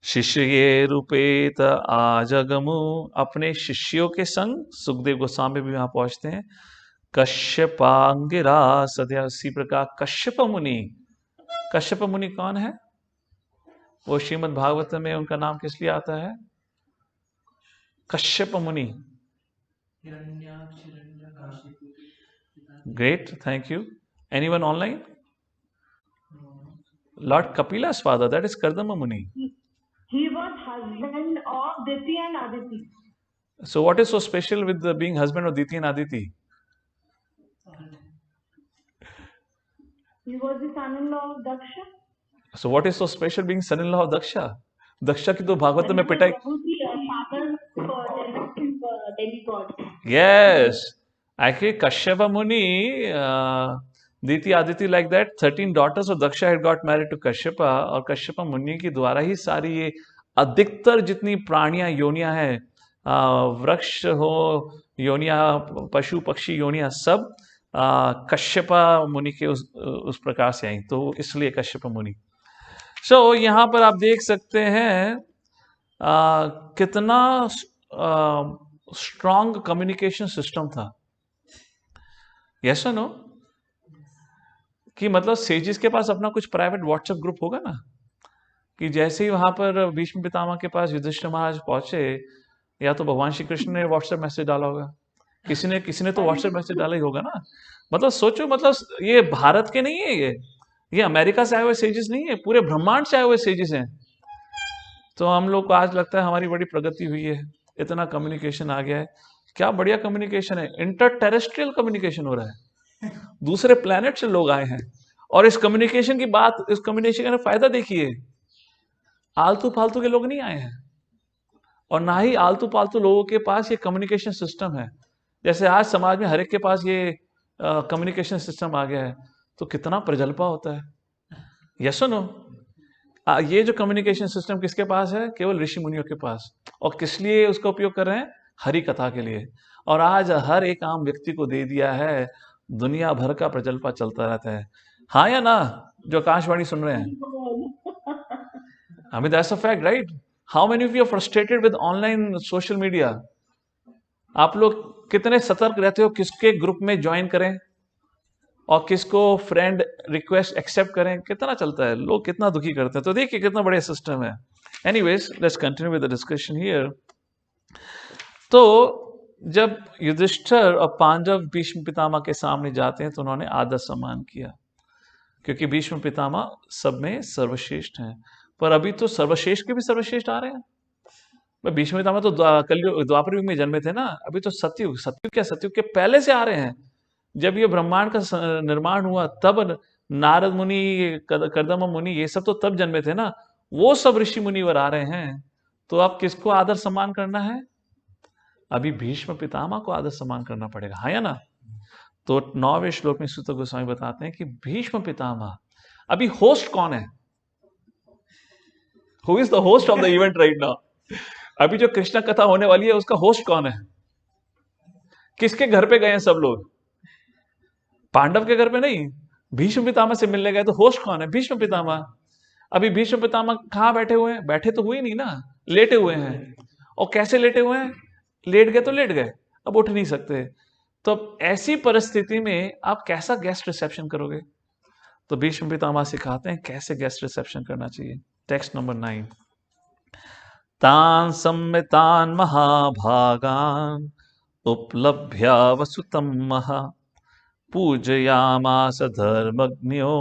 शिष्य रूपेत आजगमु, अपने शिष्यों के संग सुखदेव गोस्वामी भी वहां पहुंचते हैं। कश्यपांगिरा सद्या, उसी प्रकार कश्यप मुनि। कश्यप मुनि कौन है? वो श्रीमद् भागवत में उनका नाम किस लिए आता है? कश्यप मुनि। Great, thank you. Anyone online? Lord कपिला's father, that is Kardama Muni. He was husband of Diti and Aditi. So what is so special with being husband of Diti and Aditi? He was the son-in-law of Daksha. So what is so special being son-in-law of Daksha? Daksha की तो भागवत में पिटाई। Yes, actually Kashyapa Muni, Diti Aditi like that, 13 daughters of Daksha had got married to Kashyapa, और कश्यप मुनि के द्वारा ही सारी ये अधिकतर जितनी प्राणियां योनियां हैं, वृक्ष हो योनियां, पशु पक्षी योनियां, सब कश्यप मुनि के उस प्रकार से आई, तो इसलिए कश्यप मुनि। सो यहाँ पर आप देख सकते हैं कितना स्ट्रॉन्ग कम्युनिकेशन सिस्टम था। यस और नो? कि मतलब सेजिस के पास अपना कुछ प्राइवेट व्हाट्सएप ग्रुप होगा ना, कि जैसे ही वहां पर भीष्म पितामह के पास युधिष्ठिर महाराज पहुंचे, या तो भगवान श्री कृष्ण ने व्हाट्सएप मैसेज डाला होगा, किसी ने तो व्हाट्सएप मैसेज डाला ही होगा ना। मतलब सोचो, मतलब ये भारत के नहीं है, ये अमेरिका से आए हुए सेजिस नहीं है, पूरे ब्रह्मांड से आए हुए सेजिस हैं। तो हम लोग को आज लगता है हमारी बड़ी प्रगति हुई है, इतना कम्युनिकेशन आ गया है। क्या बढ़िया कम्युनिकेशन है, इंटर टेरेस्ट्रियल कम्युनिकेशन हो रहा है, दूसरे प्लेनेट से लोग आए हैं। और इस कम्युनिकेशन की बात, इस कम्युनिकेशन का फायदा देखिए, आलतू फालतू के लोग नहीं आए हैं, और ना ही आलतू फालतू लोगों के पास ये कम्युनिकेशन सिस्टम है। जैसे आज समाज में हर एक के पास ये कम्युनिकेशन सिस्टम आ गया है, तो कितना प्रजल्पा होता है। यस और नो? ये जो कम्युनिकेशन सिस्टम किसके पास है? केवल ऋषि मुनियों के पास। और किस लिए उसका उपयोग कर रहे हैं? हरि कथा के लिए, और आज हर एक आम व्यक्ति को दे दिया है, दुनिया भर का प्रजल्पा चलता रहता है। हाँ या ना, जो आकाशवाणी सुन रहे हैं? I mean, that's a fact, right? How many of you are frustrated with online social media? आप लोग कितने सतर्क रहते हो किसके ग्रुप में ज्वाइन करें और किसको फ्रेंड रिक्वेस्ट एक्सेप्ट करें? कितना चलता है, लोग कितना दुखी करते हैं। तो देखिए कितना बड़े सिस्टम है। Anyways, let's continue with the discussion here. तो जब युधिष्ठिर और पांडव भीष्म पितामह के सामने जाते हैं तो उन्होंने आदर सम्मान किया, क्योंकि भीष्म पितामह सब में सर्वश्रेष्ठ हैं। पर अभी तो सर्वश्रेष्ठ के भी सर्वश्रेष्ठ आ रहे हैं। भीष्म पितामह तो कलयुग द्वापर युग में जन्मे थे ना, अभी तो सतयुग, सतयुग क्या, सतयुग के पहले से आ रहे हैं। जब ये ब्रह्मांड का निर्माण हुआ तब नारद मुनि, कर्दम मुनि, ये सब तो तब जन्मे थे ना। वो सब ऋषि मुनिवर आ रहे हैं। तो अब किसको आदर सम्मान करना है? अभी भीष्म पितामह को आदर सम्मान करना पड़ेगा, हाँ या ना? तो 9वें श्लोक में सूत गोस्वामी बताते हैं कि भीष्म पितामह, अभी होस्ट कौन है? Who is the host of the event right now? अभी जो कृष्ण कथा होने वाली है उसका होस्ट कौन है? किसके घर पे गए हैं सब लोग? पांडव के घर पे नहीं, भीष्म पितामह से मिलने गए। तो होस्ट कौन है? भीष्म पितामह। अभी भीष्म पितामह कहां बैठे हुए हैं? बैठे तो हुए नहीं ना, लेटे हुए हैं। और कैसे लेटे हुए हैं? लेट गए तो लेट गए, अब उठ नहीं सकते। तो ऐसी परिस्थिति में आप कैसा गेस्ट रिसेप्शन करोगे? तो भीष्म पितामह सिखाते हैं कैसे गेस्ट रिसेप्शन करना चाहिए। Text number 9। तान सम्मितान महाभागान उपलभ्य वसुतम महा पूजयामास धर्मज्ञो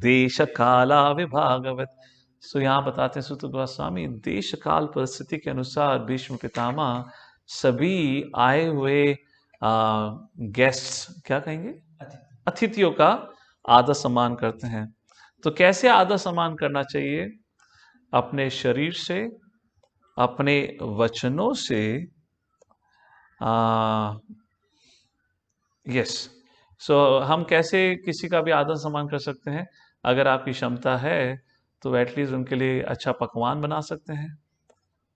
देश काला विभागवत। सो यहाँ बताते हैं सूत गोस्वामी, देश काल परिस्थिति के अनुसार भीष्म पितामह सभी आए हुए गेस्ट्स, क्या कहेंगे, अतिथियों का आदर सम्मान करते हैं। तो कैसे आदर सम्मान करना चाहिए? अपने शरीर से, अपने वचनों से, यस। सो हम कैसे किसी का भी आदर सम्मान कर सकते हैं? अगर आपकी क्षमता है तो एटलीस्ट उनके लिए अच्छा पकवान बना सकते हैं,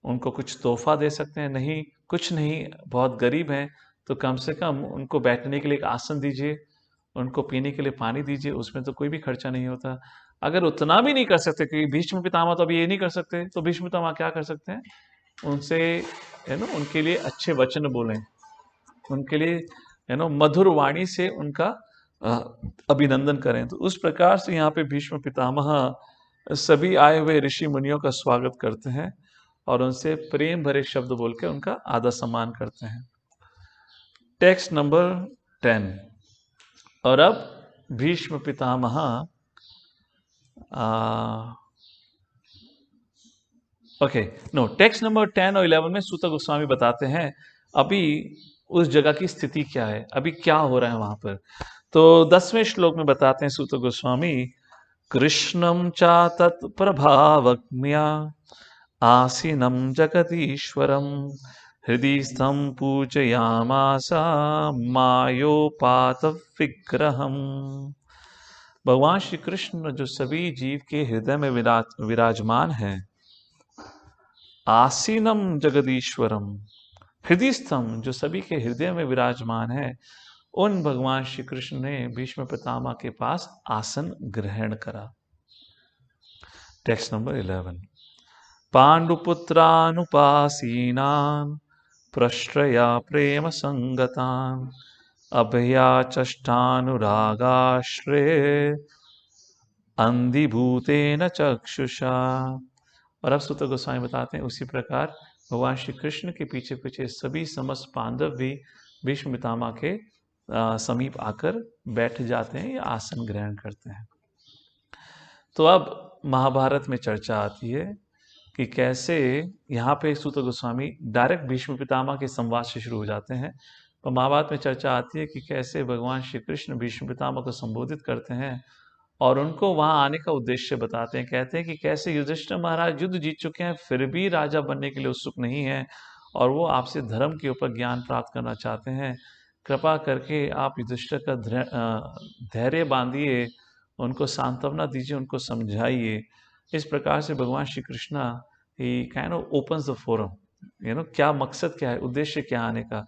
उनको कुछ तोहफा दे सकते हैं। नहीं, कुछ नहीं, बहुत गरीब हैं तो कम से कम उनको बैठने के लिए एक आसन दीजिए, उनको पीने के लिए पानी दीजिए, उसमें तो कोई भी खर्चा नहीं होता। अगर उतना भी नहीं कर सकते, क्योंकि भीष्म पितामह तो अभी ये नहीं कर सकते, तो भीष्म पितामह क्या कर सकते हैं? उनसे उनके लिए अच्छे वचन बोलें, उनके लिए मधुर वाणी से उनका अभिनंदन करें। तो उस प्रकार से यहाँ पे भीष्म पितामह सभी आए हुए ऋषि मुनियों का स्वागत करते हैं और उनसे प्रेम भरे शब्द बोल के उनका आदर सम्मान करते हैं। Text number 10। और अब भीष्म पितामह टेक्स्ट नंबर 10 और 11 में सूत गोस्वामी बताते हैं अभी उस जगह की स्थिति क्या है, अभी क्या हो रहा है वहां पर। तो 10वें श्लोक में बताते हैं सूत गोस्वामी, कृष्णम चा तत्प्रभावज्ञा आसीनम जगदीश्वरम हृदय स्थम पूजयामासा मायोपात विग्रहम। भगवान श्री कृष्ण जो सभी जीव के हृदय में विराजमान है, आसीनम जगदीश्वरम, हृदयस्थम जो सभी के हृदय में विराजमान है, उन भगवान श्री कृष्ण ने भीष्म पितामह के पास आसन ग्रहण करा। Text number 11। पांडुपुत्रानुपासीनान प्रश्रया प्रेम संगतान अभया चष्टानुरागाश्रय अंधिभूतेन चक्षुषा। और अब सूत गोस्वामी बताते हैं उसी प्रकार भगवान श्री कृष्ण के पीछे पीछे सभी समस्त पांडव भी भीष्म पितामह के समीप आकर बैठ जाते हैं या आसन ग्रहण करते हैं। तो अब महाभारत में चर्चा आती है कि कैसे यहाँ पे सूत गोस्वामी डायरेक्ट भीष्म पितामह के संवाद से शुरू हो जाते हैं। तो महाभारत में चर्चा आती है कि कैसे भगवान श्री कृष्ण भीष्म पितामह को संबोधित करते हैं और उनको वहां आने का उद्देश्य बताते हैं। कहते हैं कि कैसे युधिष्ठिर महाराज युद्ध जीत चुके हैं, फिर भी राजा बनने के लिए उत्सुक नहीं है और वो आपसे धर्म के ऊपर ज्ञान प्राप्त करना चाहते हैं। कृपा करके आप युधिष्ठिर का धैर्य बांधिए, उनको सांत्वना दीजिए, उनको समझाइए। इस प्रकार से भगवान श्री कृष्णा ही kind of opens the forum, क्या मकसद क्या है, उद्देश्य क्या आने का।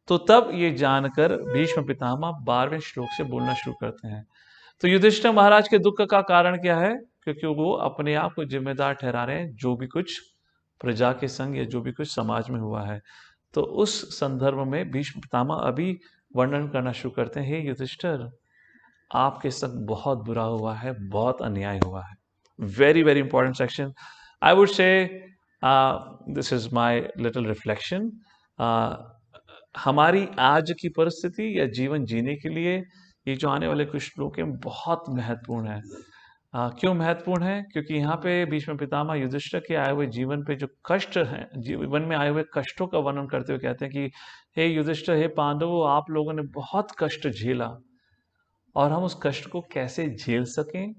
तो तब ये जानकर भीष्म पितामह 12वें श्लोक से बोलना शुरू करते हैं। तो युधिष्ठिर महाराज के दुख का कारण क्या है? क्योंकि वो अपने आप को जिम्मेदार ठहरा रहे हैं जो भी कुछ प्रजा के संग या जो भी कुछ समाज में हुआ है। तो उस संदर्भ में भीष्म पितामह अभी वर्णन करना शुरू करते हैं, हे युधिष्ठिर, आपके संग बहुत बुरा हुआ है, बहुत अन्याय हुआ है। Very very important section. I would say this is my little reflection. हमारी आज की परिस्थिति या जीवन जीने के लिए ये जो आने वाले कुछ श्लोक हैं बहुत महत्वपूर्ण है। क्यों महत्वपूर्ण है? क्योंकि यहाँ पे भीष्म पितामह युधिष्ठिर के आए हुए जीवन पे जो कष्ट हैं, जीवन में आए हुए कष्टों का वर्णन करते हुए कहते हैं कि हे युधिष्ठिर, हे पांडवों, आप लोगों ने बहुत कष्ट झेला और हम उस कष्ट को कैसे झेल सकें,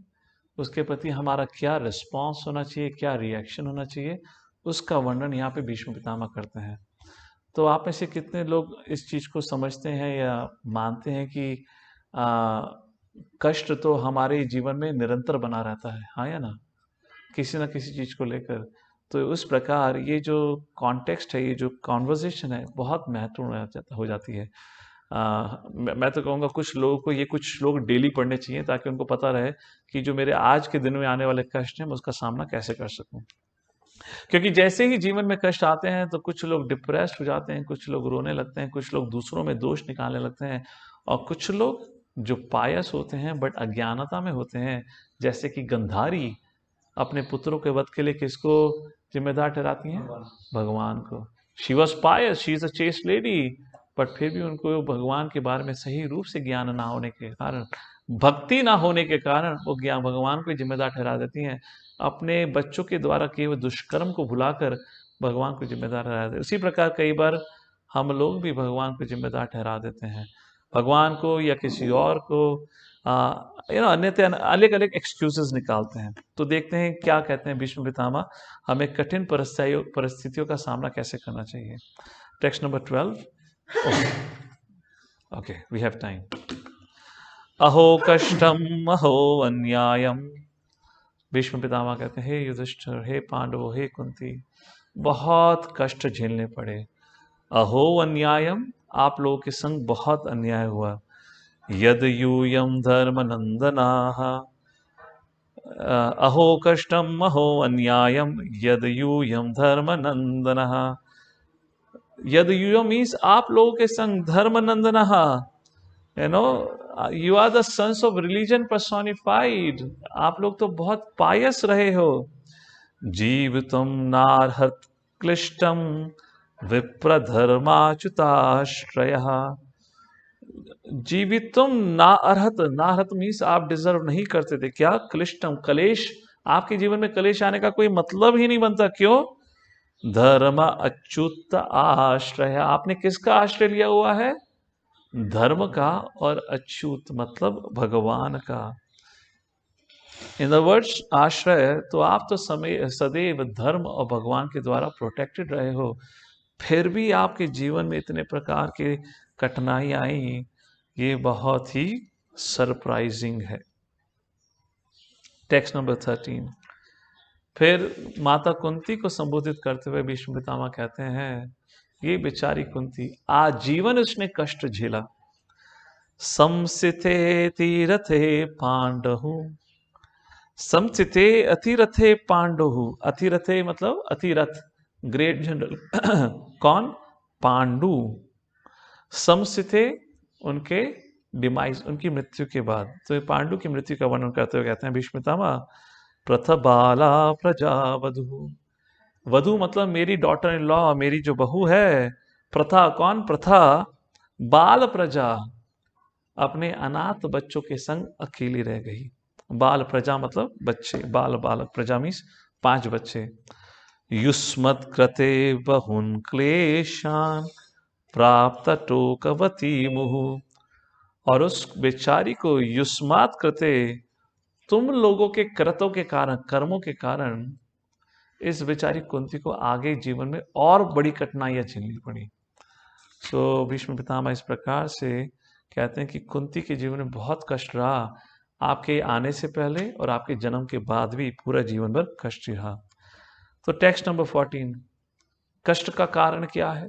उसके प्रति हमारा क्या रिस्पॉन्स होना चाहिए, क्या रिएक्शन होना चाहिए, उसका वर्णन यहाँ पे भीष्म पितामह करते हैं। तो आप में से कितने लोग इस चीज़ को समझते हैं या मानते हैं कि आ, कष्ट तो हमारे जीवन में निरंतर बना रहता है, हाँ या ना, किसी ना किसी चीज़ को लेकर। तो उस प्रकार ये जो कॉन्टेक्स्ट है, ये जो कॉन्वर्जेशन है, बहुत महत्वपूर्ण हो जाती है। मैं तो कहूँगा कुछ लोगों को ये कुछ श्लोक डेली पढ़ने चाहिए ताकि उनको पता रहे कि जो मेरे आज के दिन में आने वाले कष्ट हैं मैं उसका सामना कैसे कर सकूं। क्योंकि जैसे ही जीवन में कष्ट आते हैं तो कुछ लोग डिप्रेस्ड हो जाते हैं, कुछ लोग रोने लगते हैं, कुछ लोग दूसरों में दोष निकालने लगते हैं, और कुछ लोग जो पायस होते हैं बट अज्ञानता में होते हैं, जैसे कि गंधारी अपने पुत्रों के वध के लिए किसको जिम्मेदार ठहराती हैं? भगवान को। She was pious, she is a chaste lady, but फिर भी उनको भगवान के बारे में सही रूप से ज्ञान ना होने के कारण, भक्ति ना होने के कारण वो ज्ञान भगवान को जिम्मेदार ठहरा देती हैं। अपने बच्चों के द्वारा किए हुए दुष्कर्म को भुलाकर भगवान को जिम्मेदार ठहरा देते। उसी प्रकार कई बार हम लोग भी भगवान को जिम्मेदार ठहरा देते हैं, भगवान को या किसी और को, अन्यथा अलग अलग एक्सक्यूजेस निकालते हैं। तो देखते हैं क्या कहते हैं भीष्म पितामह, हमें कठिन परिस्थितियों का सामना कैसे करना चाहिए। Text number 12। Okay, we have time. अहो कष्टम अहो अन्यायम। भीष्म पितामह कहते हैं, हे युधिष्ठिर, हे पांडवों, हे कुंती, बहुत कष्ट झेलने पड़े। अहो अन्यायम, आप लोगों के संग बहुत अन्याय हुआ। यद यूयम धर्म नंदनाः, अहो कष्टम अहो अन्यायम यद यूयम धर्म नंदनः। यद यूयम मीन्स आप लोगों के संग धर्म नंदनः, you are the sons of religion personified, आप लोग तो बहुत पायस रहे हो। जीवितुम नार्हत क्लिष्टम विप्रधर्माच्युताश्रयः। जीवितुम ना अर्हत, ना अर्हत मीन्स आप डिजर्व नहीं करते थे। क्या? क्लिष्टम, कलेश, आपके जीवन में कलेश आने का कोई मतलब ही नहीं बनता। क्यों? धर्म अच्युत आश्रय, आपने किसका आश्रय लिया हुआ है? धर्म का, और अच्युत मतलब भगवान का। इन द वर्ड्स आश्रय, तो आप तो समय सदैव धर्म और भगवान के द्वारा प्रोटेक्टेड रहे हो, फिर भी आपके जीवन में इतने प्रकार के कठिनाई आई, ये बहुत ही सरप्राइजिंग है। Text number 13। फिर माता कुंती को संबोधित करते हुए भीष्म पितामह कहते हैं, ये बेचारी कुंती, आजीवन उसने कष्ट झेला। समसिते तीरथे पांडहु, समसिते अतिरथे पांडु, अतिरथे मतलब अतिरथ, ग्रेट जनरल। कौन? पांडु। समसिते, उनके डिमाइज, उनकी मृत्यु के बाद। तो पांडु की मृत्यु का वर्णन करते हुए कहते हैं भीष्म पितामह, प्रथबाला प्रजा वधु, वधु मतलब मेरी डॉटर इन लॉ, मेरी जो बहू है। प्रथा, कौन? प्रथा। बाल प्रजा, अपने अनाथ बच्चों के संग अकेली रह गई। बाल प्रजा मतलब बच्चे, बाल बालक, प्रजा मीन्स 5 बच्चे। युष्मत् कृते बहुन क्लेशान प्राप्त टोकवती मुहु, और उस बेचारी को युष्मात कृते, तुम लोगों के कृतों के कारण, कर्मों के कारण इस बेचारी कुंती को आगे जीवन में और बड़ी कठिनाइयां झेलनी पड़ी। तो भीष्म पितामह इस प्रकार से कहते हैं कि कुंती के जीवन में बहुत कष्ट रहा, आपके आने से पहले और आपके जन्म के बाद भी पूरा जीवन भर कष्ट ही रहा। तो टेक्स्ट नंबर 14। कष्ट का कारण क्या है?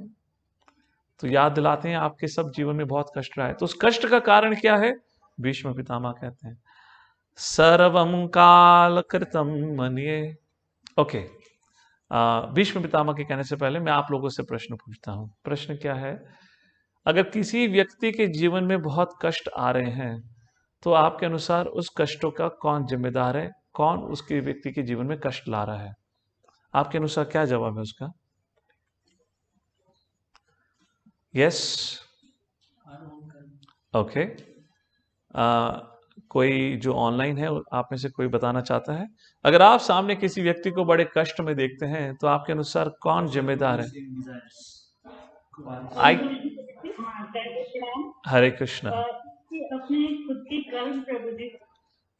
तो याद दिलाते हैं आपके सब जीवन में बहुत कष्ट रहा है, तो उस कष्ट का कारण क्या है? भीष्म पितामह कहते हैं सर्वम काल कृतम मन्ये। ओके, भीष्म पितामह के कहने से पहले मैं आप लोगों से प्रश्न पूछता हूं। प्रश्न क्या है? अगर किसी व्यक्ति के जीवन में बहुत कष्ट आ रहे हैं तो आपके अनुसार उस कष्टों का कौन जिम्मेदार है? कौन उसके व्यक्ति के जीवन में कष्ट ला रहा है? आपके अनुसार क्या जवाब है उसका? Yes, okay. कोई जो ऑनलाइन है आप में से कोई बताना चाहता है? अगर आप सामने किसी व्यक्ति को बड़े कष्ट में देखते हैं तो आपके अनुसार कौन जिम्मेदार है? आई हाँ, दैट हरे कृष्णा। अपने खुद के कर्म प्रभु जी।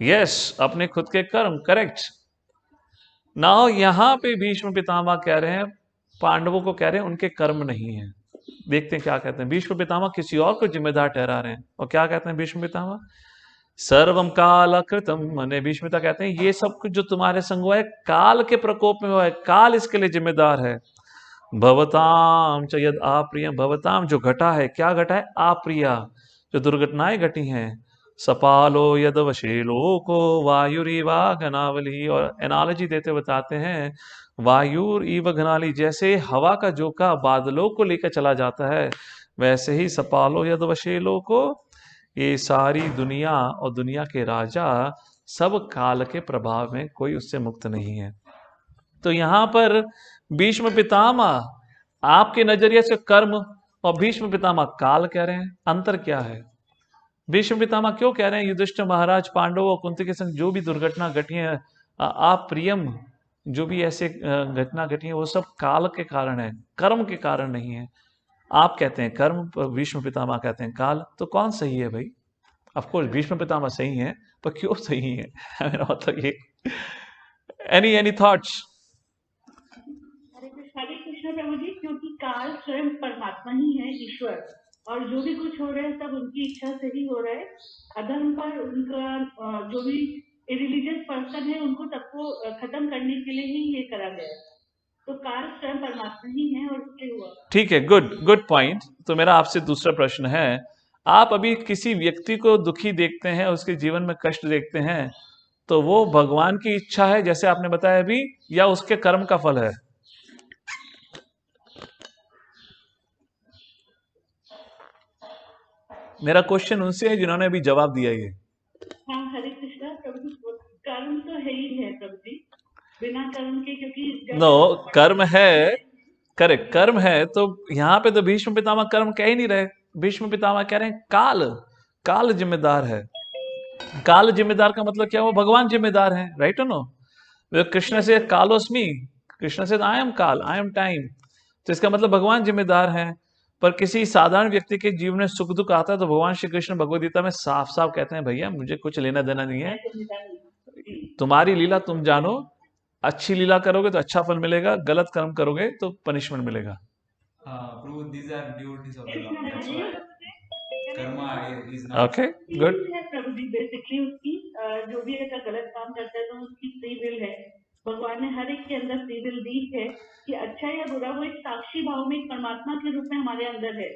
यस, अपने खुद के कर्म, करेक्ट। नाउ यहां पे भीष्म पितामह कह रहे हैं, पांडवों को कह रहे हैं उनके कर्म नहीं है। देखते हैं क्या कहते हैं। भीष्म पितामह किसी और को जिम्मेदार ठहरा रहे हैं, और क्या कहते हैं भीष्म पितामह? सर्वम काल कृतम, माने भीष्म पिता कहते हैं ये सब कुछ जो तुम्हारे संग हुआ है काल के प्रकोप में हुआ है, काल इसके लिए जिम्मेदार है। भवताम च यद अप्रिय, भवताम जो घटा है, क्या घटा है? अप्रिया, जो दुर्घटनाएं घटी हैं। सपालो यद वशेलो को वायुरीवा घनावली, और एनालॉजी देते बताते हैं वायुर इव घनाली, जैसे हवा का झोंका बादलों को लेकर चला जाता है, वैसे ही सपालो यद वशेलो को, ये सारी दुनिया और दुनिया के राजा सब काल के प्रभाव में, कोई उससे मुक्त नहीं है। तो यहां पर भीष्म पितामह आपके नजरिए से कर्म और भीष्म पितामह काल कह रहे हैं, अंतर क्या है? भीष्म पितामह क्यों कह रहे हैं युधिष्ठिर महाराज पांडवों और कुंती के संग जो भी दुर्घटना घटी है, अप्रियम जो भी ऐसे घटना घटी है, वो सब काल के कारण है, कर्म के कारण नहीं है। आप कहते हैं कर्म, भीष्म पितामह कहते हैं काल, तो कौन सही है भाई? ऑफ कोर्स भीष्म पितामह सही है, पर क्यों सही है? मेरा मतलब ये, एनी थॉट्स? हरे कृष्ण प्रभु जी, क्योंकि काल स्वयं परमात्मा ही है, ईश्वर, और जो भी कुछ हो रहा है सब उनकी इच्छा से ही हो रहा है। अधर्म पर उनका जो भी रिलीजियस पर्सन है उनको सबको खत्म करने के लिए ही ये करा गया है। तो काल स्वयं परमात्मा ही है और इसलिए हुआ। ठीक है, गुड पॉइंट। तो मेरा आपसे दूसरा प्रश्न है, आप अभी किसी व्यक्ति को दुखी देखते हैं, उसके जीवन में कष्ट देखते हैं, तो वो भगवान की इच्छा है जैसे आपने बताया अभी, या उसके कर्म का फल है? मेरा क्वेश्चन उनसे है जिन्होंने अभी जवाब दिया ये। हाँ, हरे कृष्णा प्रभु जी, कर्म तो है ही है प्रभु जी, बिना कर्म के, क्योंकि नो, कर्म है, करेक्ट, कर्म है। तो यहाँ पे तो भीष्म पितामह कर्म कह ही नहीं रहे, भीष्म पितामह कह रहे हैं काल, काल जिम्मेदार है। काल जिम्मेदार का मतलब क्या? वो भगवान जिम्मेदार है, राइट और नो? कृष्ण से कालोस्मी, कृष्ण से आई एम काल, आई एम टाइम, तो इसका मतलब भगवान जिम्मेदार है। पर किसी साधारण व्यक्ति के जीवन में सुख दुख आता है तो भगवान श्री कृष्ण भगवद गीता में साफ साफ कहते हैं भैया मुझे कुछ लेना देना नहीं है, तुम्हारी लीला तुम जानो, अच्छी लीला करोगे तो अच्छा फल मिलेगा, गलत कर्म करोगे तो पनिशमेंट मिलेगा। Prove these are devotees of the Lord. That's why karma is not. Okay, good. है प्रभु जी, बेसिकली उसकी जो भी अगर गलत काम करता है तो उसकी फ्री विल है। भगवान ने हर एक के अंदर फ्री विल दी है कि अच्छा या बुरा, वो एक साक्षी भाव में, एक परमात्मा के रूप में हमारे अंदर है।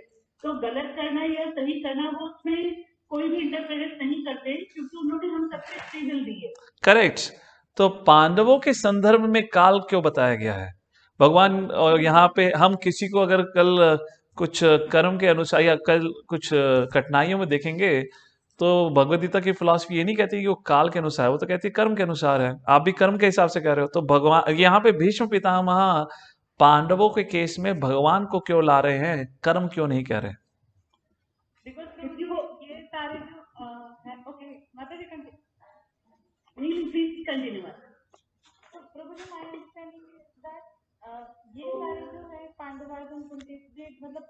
तो गलत करना या सही करना, वो उसमें कोई भी इंटरफेरेंस नहीं करते, क्योंकि उन्होंने हम सबसे फ्री विल दी है। करेक्ट। तो पांडवों के संदर्भ में काल क्यों बताया गया है भगवान? और यहाँ पे हम किसी को अगर कल कुछ कर्म के अनुसार या कल कुछ कठिनाइयों में देखेंगे तो भगवद गीता की फिलॉसफी ये नहीं कहती कि वो काल के अनुसार है, वो तो कहती है कर्म के अनुसार है। आप भी कर्म के हिसाब से कह रहे हो, तो भगवान यहाँ पे भीष्म पितामह पांडवों के केस में भगवान को क्यों ला रहे हैं, कर्म क्यों नहीं कह रहे? क्योंकि वो ये सारे जो ओके माता जी कंटिन्यू। तो प्रभु जी, माय अंडरस्टैंडिंग इज दैट ये सारे जो है पांडवाज और कुंती, मतलब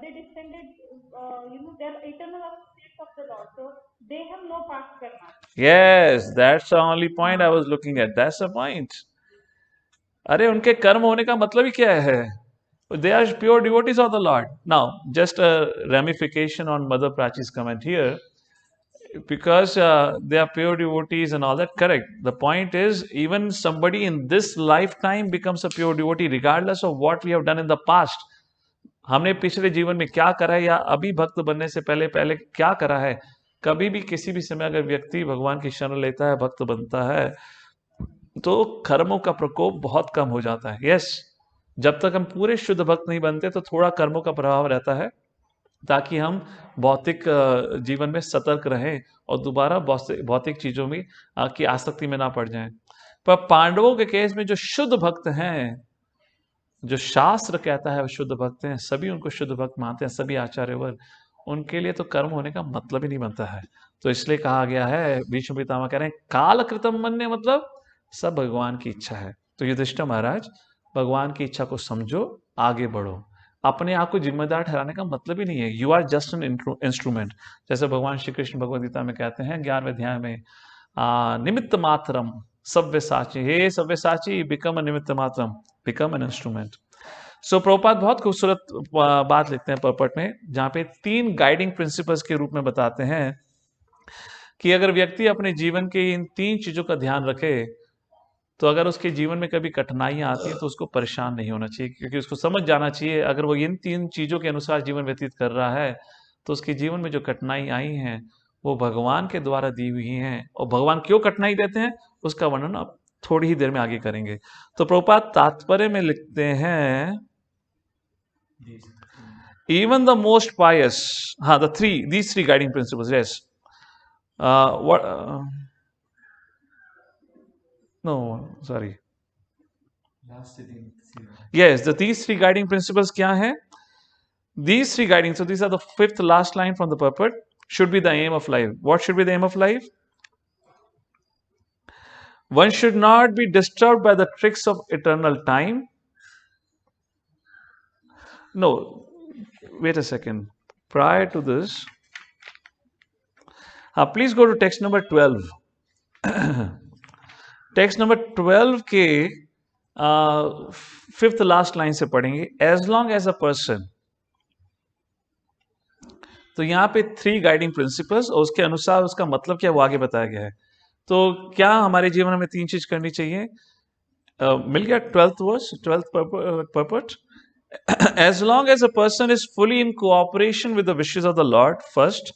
they descended, they are eternal states of the Lord, so they have no past karma. Yes, that's the only point I was looking at. That's the point. अरे उनके कर्म होने का मतलब ही क्या है? They are pure devotees of the Lord. Now, just a ramification on Mother Prachi's comment here. because they are pure devotees and all that. Correct. The point is, even somebody in this lifetime becomes a pure devotee regardless of what we have done in the past. हमने पिछले जीवन में क्या करा है या अभी भक्त बनने से पहले पहले क्या करा है, कभी भी किसी भी समय अगर व्यक्ति भगवान की शरण लेता है, भक्त बनता है, तो कर्मों का प्रकोप बहुत कम हो जाता है. यस, जब तक हम पूरे शुद्ध भक्त नहीं बनते तो थोड़ा कर्मों का प्रभाव रहता है, ताकि हम भौतिक जीवन में सतर्क रहें और दोबारा भौतिक चीजों में की आसक्ति में ना पड़ जाएं. पर पांडवों के केस में जो शुद्ध भक्त हैं, जो शास्त्र कहता है वो शुद्ध भक्त हैं, सभी उनको शुद्ध भक्त मानते हैं, सभी आचार्य वर्ग, उनके लिए तो कर्म होने का मतलब ही नहीं बनता है. तो इसलिए कहा गया है, भीष्म पितामह कह रहे हैं, काल कृतम मन्ये, मतलब सब भगवान की इच्छा है. तो युधिष्ठिर महाराज, भगवान की इच्छा को समझो, आगे बढ़ो. अपने आप को जिम्मेदार ठहराने का मतलब ही नहीं है. You are just an instrument. जैसे भगवान श्री कृष्ण भगवद गीता में कहते हैं 11वें अध्याय में, निमित्त मात्रम सव्यसाची, हे सव्यसाची, बिकम अ निमित्त मात्रम, बिकम एन इंस्ट्रूमेंट. सो प्रभुपाद बहुत खूबसूरत बात लिखते हैं पर्पट में, जहां पे 3 गाइडिंग प्रिंसिपल्स के रूप में बताते हैं कि अगर व्यक्ति अपने जीवन के इन 3 चीजों का ध्यान रखे, तो अगर उसके जीवन में कभी कठिनाइयां आती है तो उसको परेशान नहीं होना चाहिए, क्योंकि उसको समझ जाना चाहिए अगर वो इन 3 चीजों के अनुसार जीवन व्यतीत कर रहा है तो उसके जीवन में जो कठिनाई आई हैं वो भगवान के द्वारा दी हुई हैं. और भगवान क्यों कठिनाई देते हैं उसका वर्णन आप थोड़ी ही देर में आगे करेंगे. तो प्रभुपाद तात्पर्य में लिखते हैं, even the most pious, these three guiding principles, yes. No, sorry. Yes, these 3 guiding principles क्या हैं? These 3 guiding, so these are the 5th last line from the purport, should be the aim of life. What should be the aim of life? One should not be disturbed by the tricks of eternal time. No, wait a second. Prior to this, please go to text number 12. Text number 12 के 5th last line से पढ़ेंगे. As long as a person, तो यहाँ पे 3 guiding principles और उसके अनुसार उसका मतलब क्या वो आगे बताया गया है. तो क्या हमारे जीवन में 3 चीज करनी चाहिए. मिल गया 12th verse, 12th purport. As long as a person is fully in cooperation with the wishes of the Lord, first,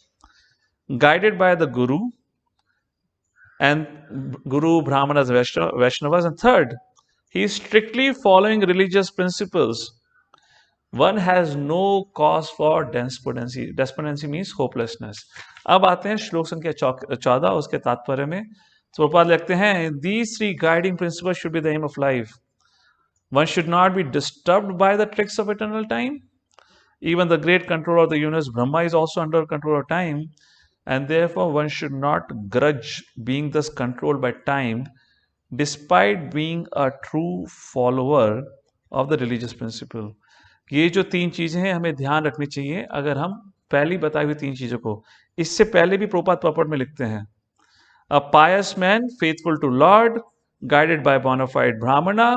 guided by the Guru, and Guru, Brahmanas, Vaishnavas, and third, he is strictly following religious principles, one has no cause for despondency. Despondency means hopelessness. अब आते हैं श्लोक संख्या 14, उसके तात्पर्य में. तो प्रभुपाद लिखते हैं, these 3 guiding principles should be the aim of life. One should not be disturbed by the tricks of eternal time. Even the great controller of the universe, Brahma, is also under control of time, and therefore one should not grudge being thus controlled by time, despite being a true follower of the religious principle. ये जो 3 चीजें हैं हमें ध्यान रखनी चाहिए. अगर हम पहली बताई हुई 3 चीजों को, इससे पहले भी प्रभुपाद पर्पट में लिखते हैं, a pious man faithful to Lord, guided by bona fide brahmana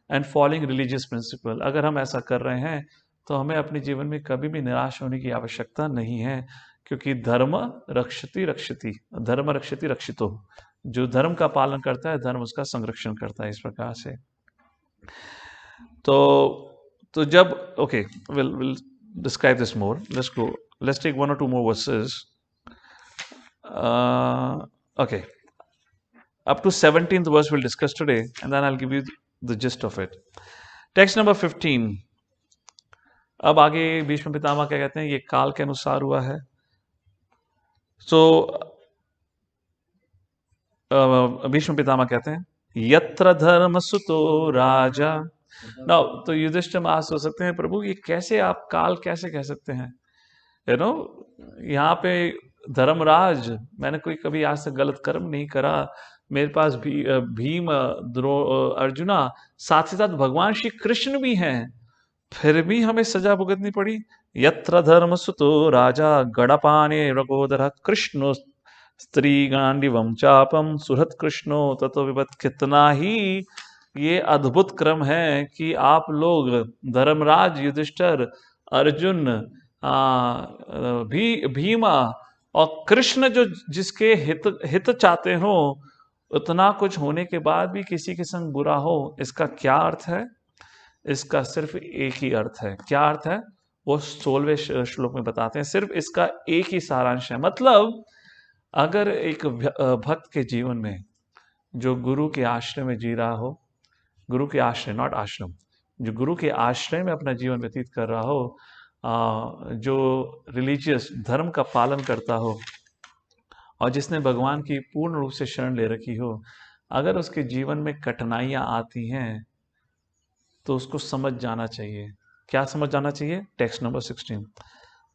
and following religious principle. अगर हम ऐसा कर रहे हैं तो हमें अपने जीवन में कभी भी निराश होने की आवश्यकता नहीं है, क्योंकि धर्म रक्षति रक्षिति, धर्म रक्षति रक्षितो. जो धर्म का पालन करता है धर्म उसका संरक्षण करता है. इस प्रकार से तो जब okay, we'll describe this more. Let's take 1 or 2 more verses. Okay, up to 17th verse we'll discuss today, and then I'll give you the gist of it. Text number 15. अब आगे भीष्म पितामह क्या कहते हैं, ये काल के अनुसार हुआ है. So भीष्म पितामह कहते हैं, यत्र धर्म सुतो राजा. नाउ तो युधिष्ठिर महाराज सोच सकते हैं, प्रभु ये कैसे आप काल कैसे कह सकते हैं. यहाँ पे धर्मराज, मैंने कोई कभी आज तक गलत कर्म नहीं करा, मेरे पास भीम, अर्जुना, साथ ही साथ भगवान श्री कृष्ण भी हैं, फिर भी हमें सजा भुगतनी पड़ी. यत्र धर्म सुतो राजा गड़पाने रघोदर कृष्णो स्त्री गांडिवम चापम सुहृत कृष्णो ततो विपत. कितना ही ये अद्भुत क्रम है कि आप लोग धर्मराज, युधिष्ठिर, अर्जुन, भीमा और कृष्ण जो जिसके हित हित चाहते हो, उतना कुछ होने के बाद भी किसी के संग बुरा हो, इसका क्या अर्थ है? इसका सिर्फ एक ही अर्थ है। क्या अर्थ है? वो 16वें श्लोक में बताते हैं। सिर्फ इसका एक ही सारांश है। मतलब अगर एक भक्त के जीवन में जो गुरु के आश्रय में जी रहा हो, गुरु के आश्रय नॉट आश्रम, जो गुरु के आश्रय में अपना जीवन व्यतीत कर रहा हो, जो रिलीजियस धर्म का पालन करता हो और जिसने भगवान की पूर्ण रूप से शरण ले रखी हो, अगर उसके जीवन में कठिनाइयां आती हैं तो उसको समझ जाना चाहिए। क्या समझ जाना चाहिए? टेक्स्ट नंबर 16,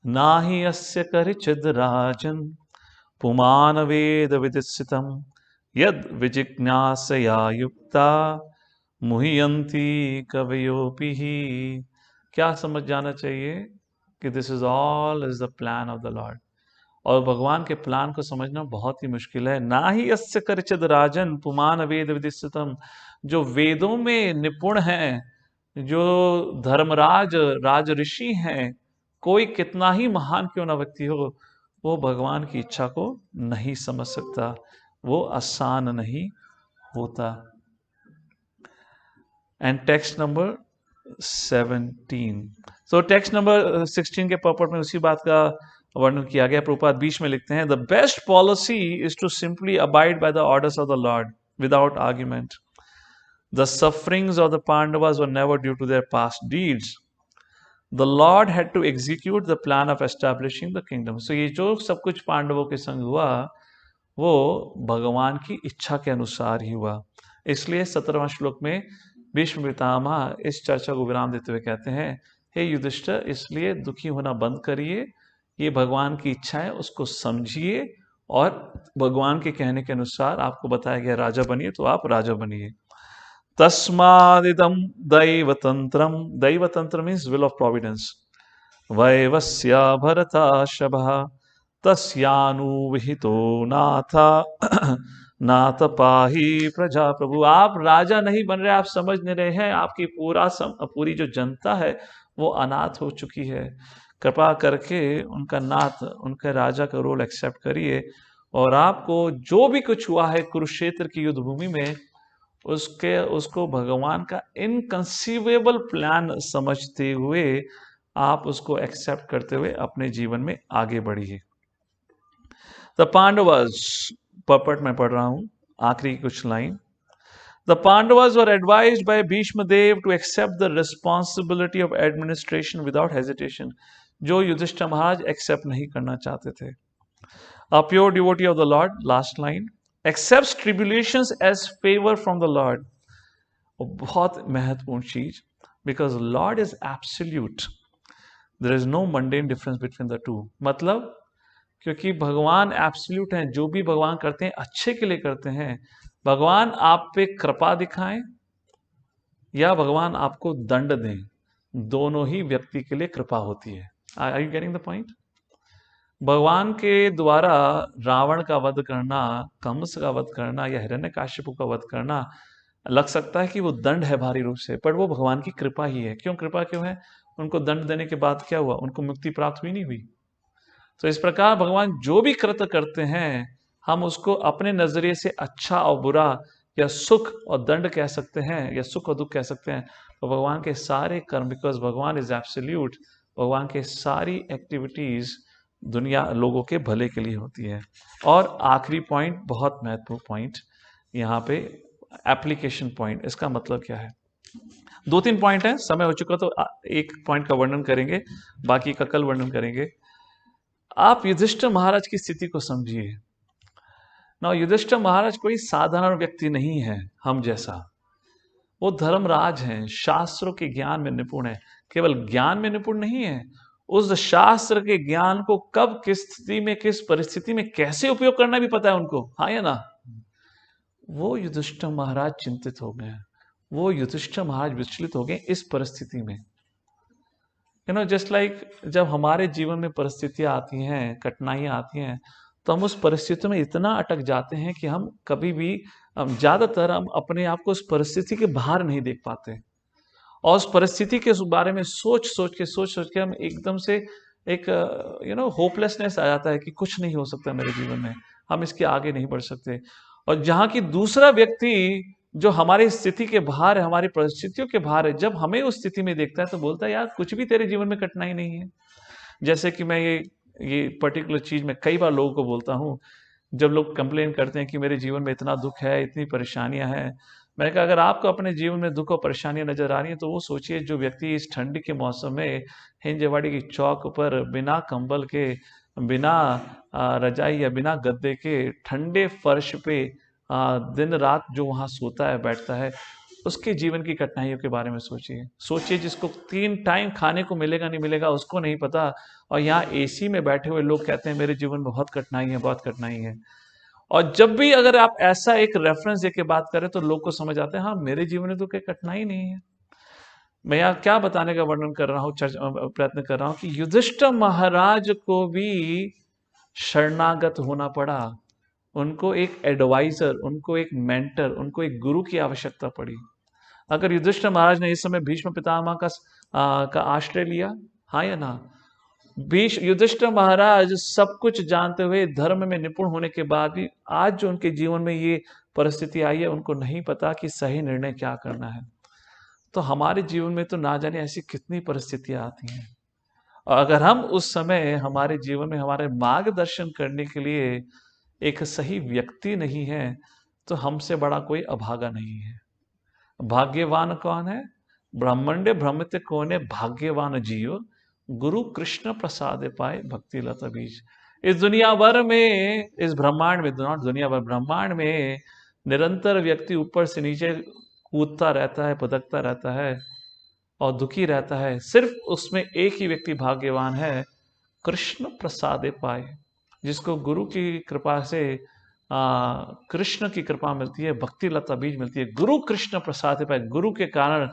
ना ही अस्य करिचिद राजन पुमान वेद विदिस्सितम यद विजिज्ञासया युक्ता मुह्यन्ति कवयोपि ही। क्या समझ जाना चाहिए? कि this is all is the plan of the Lord. और भगवान के प्लान को समझना बहुत ही मुश्किल है। ना ही अस्य करिचिद राजन पुमान वेद विदिस्सितम, जो वेदों में निपुण हैं, जो धर्मराज राज ऋषि हैं, कोई कितना ही महान क्यों ना व्यक्ति हो, वो भगवान की इच्छा को नहीं समझ सकता। वो आसान नहीं होता। एंड टेक्स्ट नंबर 17, तो टेक्स्ट नंबर 16 के पर्पट में उसी बात का वर्णन किया गया। प्रभुपाद बीच में लिखते हैं, the best policy is to simply abide by the orders of the Lord without argument. The sufferings of the Pandavas were never due to their past deeds. The Lord had to execute the plan of establishing the kingdom. So ये जो सब कुछ पांडवों के संग हुआ, वो भगवान की इच्छा के अनुसार ही हुआ। इसलिए 17वां श्लोक में भीष्म पितामह इस चर्चा को विराम देते हुए कहते हैं, हे युधिष्ठिर, इसलिए दुखी होना बंद करिए, ये भगवान की इच्छा है, उसको समझिए और भगवान के कहने के अनुसार आपको बताया गया राजा बनिए, तो आप राजा बनिए। तस्मादिदं दैवतंत्रम, दैवतंत्र मीन्स विल ऑफ प्रोविडेंस, वैवस्या भरताशभः तस्यानुविहितो नाथा नाथ पाहि प्रजा प्रभु। आप राजा नहीं बन रहे, आप समझ नहीं रहे हैं, आपकी पूरी जो जनता है वो अनाथ हो चुकी है। कृपा करके उनका नाथ, उनके राजा का रोल एक्सेप्ट करिए, और आपको जो भी कुछ हुआ है कुरुक्षेत्र की युद्ध भूमि में, उसको भगवान का इनकंसीवेबल प्लान समझते हुए आप उसको एक्सेप्ट करते हुए अपने जीवन में आगे बढ़िए। द पांडवास, पर्पट में पढ़ रहा हूं आखिरी कुछ line. The Pandavas were advised by Bhishma Dev to accept the responsibility of administration without hesitation, जो युधिष्ठिर महाराज एक्सेप्ट नहीं करना चाहते थे। A pure devotee of the Lord, last line, accepts tribulations as favor from the Lord. बहुत महत्वपूर्ण चीज, because Lord is absolute. There is no mundane difference between the two. मतलब क्योंकि भगवान एब्सोल्यूट हैं, जो भी भगवान करते हैं अच्छे के लिए करते हैं। भगवान आप पे कृपा दिखाएं या भगवान आपको दंड दें, दोनों ही व्यक्ति के लिए कृपा होती है। Are you getting the point? भगवान के द्वारा रावण का वध करना, कंस का वध करना या हिरण्यकाशिपु का वध करना लग सकता है कि वो दंड है भारी रूप से, पर वो भगवान की कृपा ही है। क्यों कृपा क्यों है? उनको दंड देने के बाद क्या हुआ? उनको मुक्ति प्राप्त हुई नहीं हुई। तो इस प्रकार भगवान जो भी कृत्य करते हैं, हम उसको अपने नजरिए से अच्छा और बुरा या सुख और दंड कह सकते हैं, या सुख और दुख कह सकते हैं। तो भगवान के सारे कर्म, बिकॉज भगवान इज एब्सोल्यूट, भगवान के सारी एक्टिविटीज दुनिया लोगों के भले के लिए होती है। और आखिरी पॉइंट, बहुत महत्वपूर्ण पॉइंट यहाँ पे, एप्लीकेशन पॉइंट। इसका मतलब क्या है? 2-3 पॉइंट है, समय हो चुका तो एक पॉइंट का वर्णन करेंगे, बाकी का कल वर्णन करेंगे। आप युधिष्ठिर महाराज की स्थिति को समझिए ना। युधिष्ठिर महाराज कोई साधारण व्यक्ति नहीं है हम जैसा। वो धर्मराज हैं, शास्त्रों के ज्ञान में निपुण है। केवल ज्ञान में निपुण नहीं है, उस शास्त्र के ज्ञान को कब, किस स्थिति में, किस परिस्थिति में कैसे उपयोग करना भी पता है उनको। हाँ या ना? वो युधिष्ठिर महाराज चिंतित हो गए, वो युधिष्ठिर महाराज विचलित हो गए इस परिस्थिति में। जस्ट लाइक जब हमारे जीवन में परिस्थितियां आती हैं, कठिनाइयां आती हैं, तो हम उस परिस्थिति में इतना अटक जाते हैं कि हम कभी भी, ज्यादातर हम अपने आप को उस परिस्थिति के बाहर नहीं देख पाते, और उस परिस्थिति के बारे में सोच सोच के हम एकदम से एक होपलेसनेस आ जाता है कि कुछ नहीं हो सकता मेरे जीवन में, हम इसके आगे नहीं बढ़ सकते। और जहाँ की दूसरा व्यक्ति जो हमारी स्थिति के बाहर है, हमारी परिस्थितियों के बाहर है, जब हमें उस स्थिति में देखता है तो बोलता है यार कुछ भी तेरे जीवन में कठिनाई नहीं है। जैसे कि मैं ये पर्टिकुलर चीज मैं कई बार लोगों को बोलता हूँ, जब लोग कंप्लेन करते हैं कि मेरे जीवन में इतना दुख है, इतनी परेशानियां हैं, मैंने कहा अगर आपको अपने जीवन में दुख और परेशानियां नजर आ रही हैं तो वो सोचिए जो व्यक्ति इस ठंडी के मौसम में हिंजवाड़ी की चौक पर बिना कंबल के, बिना रजाई या बिना गद्दे के ठंडे फर्श पे दिन रात जो वहां सोता है, बैठता है, उसके जीवन की कठिनाइयों के बारे में सोचिए। सोचिए जिसको 3 टाइम खाने को मिलेगा नहीं मिलेगा उसको नहीं पता, और यहाँ एसी में बैठे हुए लोग कहते हैं मेरे जीवन में बहुत कठिनाई है, बहुत कठिनाई है। और जब भी अगर आप ऐसा एक रेफरेंस देके बात करें तो लोग को समझ आता है हाँ मेरे जीवन में तो कोई कठिनाई नहीं है। मैं यहाँ क्या बताने का वर्णन कर रहा हूँ, प्रयत्न कर रहा हूँ कि युधिष्ठिर महाराज को भी शरणागत होना पड़ा। उनको एक एडवाइजर, उनको एक मेंटर, उनको एक गुरु की आवश्यकता पड़ी। अगर युधिष्ठिर महाराज ने इस समय भीष्म पितामह का आश्रय लिया, हाँ या ना? युधिष्ठिर महाराज सब कुछ जानते हुए, धर्म में निपुण होने के बाद भी आज जो उनके जीवन में ये परिस्थिति आई है, उनको नहीं पता कि सही निर्णय क्या करना है। तो हमारे जीवन में तो ना जाने ऐसी कितनी परिस्थितियां आती हैं, और अगर हम उस समय हमारे जीवन में हमारे मार्गदर्शन करने के लिए एक सही व्यक्ति नहीं है तो हमसे बड़ा कोई अभागा नहीं है। भाग्यवान कौन है? ब्रह्मंडे भ्रमित कोने भाग्यवान जियो, गुरु कृष्ण प्रसाद पाए भक्ति लता बीज। इस दुनिया भर में, इस ब्रह्मांड में, नॉट दुनिया भर, ब्रह्मांड में निरंतर व्यक्ति ऊपर से नीचे कूदता रहता है, भटकता रहता है और दुखी रहता है। सिर्फ उसमें एक ही व्यक्ति भाग्यवान है, कृष्ण प्रसाद पाए, जिसको गुरु की कृपा से कृष्ण की कृपा मिलती है, भक्ति लता बीज मिलती है। गुरु कृष्ण प्रसाद पाए, गुरु के कारण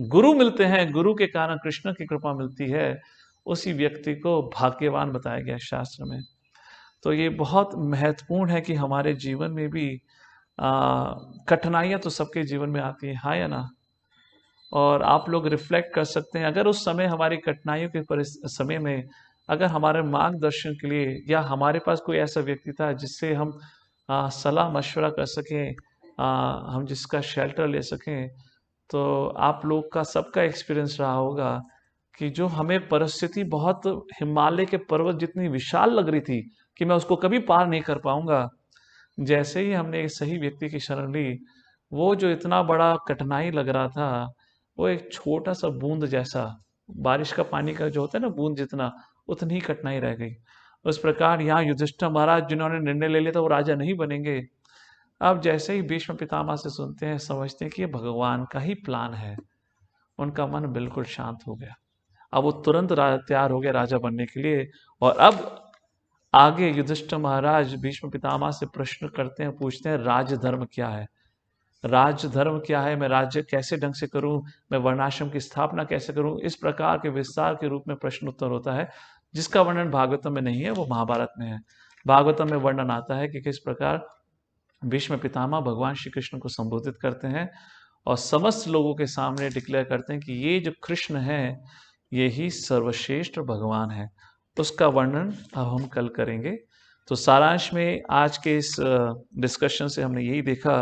गुरु मिलते हैं, गुरु के कारण कृष्ण की कृपा मिलती है, उसी व्यक्ति को भाग्यवान बताया गया शास्त्र में। तो ये बहुत महत्वपूर्ण है कि हमारे जीवन में भी कठिनाइयां तो सबके जीवन में आती है, हाँ या ना? और आप लोग रिफ्लेक्ट कर सकते हैं, अगर उस समय हमारी कठिनाइयों के समय में अगर हमारे मार्गदर्शन के लिए या हमारे पास कोई ऐसा व्यक्ति था जिससे हम सलाह मशवरा कर सकें, हम जिसका शेल्टर ले सकें, तो आप लोग का सबका एक्सपीरियंस रहा होगा कि जो हमें परिस्थिति बहुत हिमालय के पर्वत जितनी विशाल लग रही थी कि मैं उसको कभी पार नहीं कर पाऊंगा, जैसे ही हमने एक सही व्यक्ति की शरण ली, वो जो इतना बड़ा कठिनाई लग रहा था वो एक छोटा सा बूंद जैसा, बारिश का पानी का जो होता है ना बूंद जितना, उतनी ही कठिनाई रह गई। उस प्रकार यहाँ युधिष्ठिर महाराज जिन्होंने निर्णय ले लिया था वो राजा नहीं बनेंगे। अब जैसे ही भीष्म पितामह से सुनते हैं, समझते हैं कि ये भगवान का ही प्लान है, उनका मन बिल्कुल शांत हो गया। अब वो तुरंत तैयार हो गया राजा बनने के लिए। और अब आगे युधिष्ठिर महाराज भीष्म पितामह से प्रश्न करते हैं, पूछते हैं राजधर्म क्या है, राजधर्म क्या है, मैं राज्य कैसे ढंग से करूं, मैं वर्णाश्रम की स्थापना कैसे करूं। इस प्रकार के विस्तार के रूप में प्रश्न उत्तर होता है, जिसका वर्णन भागवतम में नहीं है, वो महाभारत में है। भागवतम में वर्णन आता है कि किस प्रकार भीष्म पितामह भगवान श्री कृष्ण को संबोधित करते हैं और समस्त लोगों के सामने डिक्लेयर करते हैं कि ये जो कृष्ण है ये ही सर्वश्रेष्ठ भगवान है। उसका वर्णन अब हम कल करेंगे। तो सारांश में आज के इस डिस्कशन से हमने यही देखा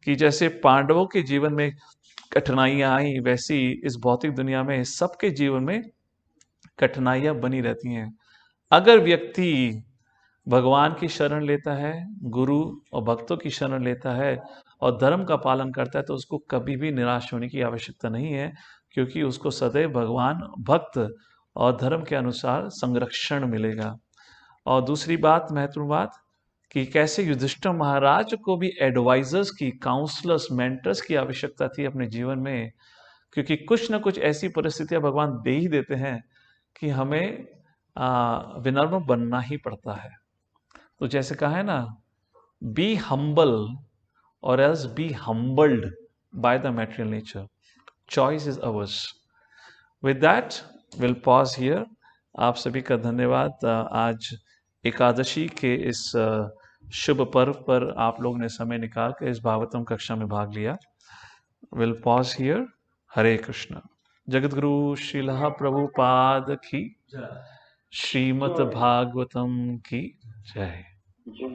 कि जैसे पांडवों के जीवन में कठिनाइयां आई, वैसी इस भौतिक दुनिया में सबके जीवन में कठिनाइयां बनी रहती हैं। अगर व्यक्ति भगवान की शरण लेता है, गुरु और भक्तों की शरण लेता है और धर्म का पालन करता है, तो उसको कभी भी निराश होने की आवश्यकता नहीं है, क्योंकि उसको सदैव भगवान, भक्त और धर्म के अनुसार संरक्षण मिलेगा। और दूसरी बात, महत्वपूर्ण बात, कि कैसे युधिष्ठिर महाराज को भी एडवाइजर्स की, काउंसलर्स, मेंटर्स की आवश्यकता थी अपने जीवन में, क्योंकि कुछ ना कुछ ऐसी परिस्थितियां भगवान दे ही देते हैं कि हमें विनम्र बनना ही पड़ता है। तो जैसे कहा है ना, be humble or else be humbled by the material nature, choice is ours. With that will pause here. आप सभी का धन्यवाद। आज एकादशी के इस शुभ पर्व पर आप लोगों ने समय निकाल कर इस भागवतम कक्षा में भाग लिया। Will pause here. Hare Krishna. जगत गुरु श्रील प्रभुपाद की। श्रीमद् भागवतम की जय। जो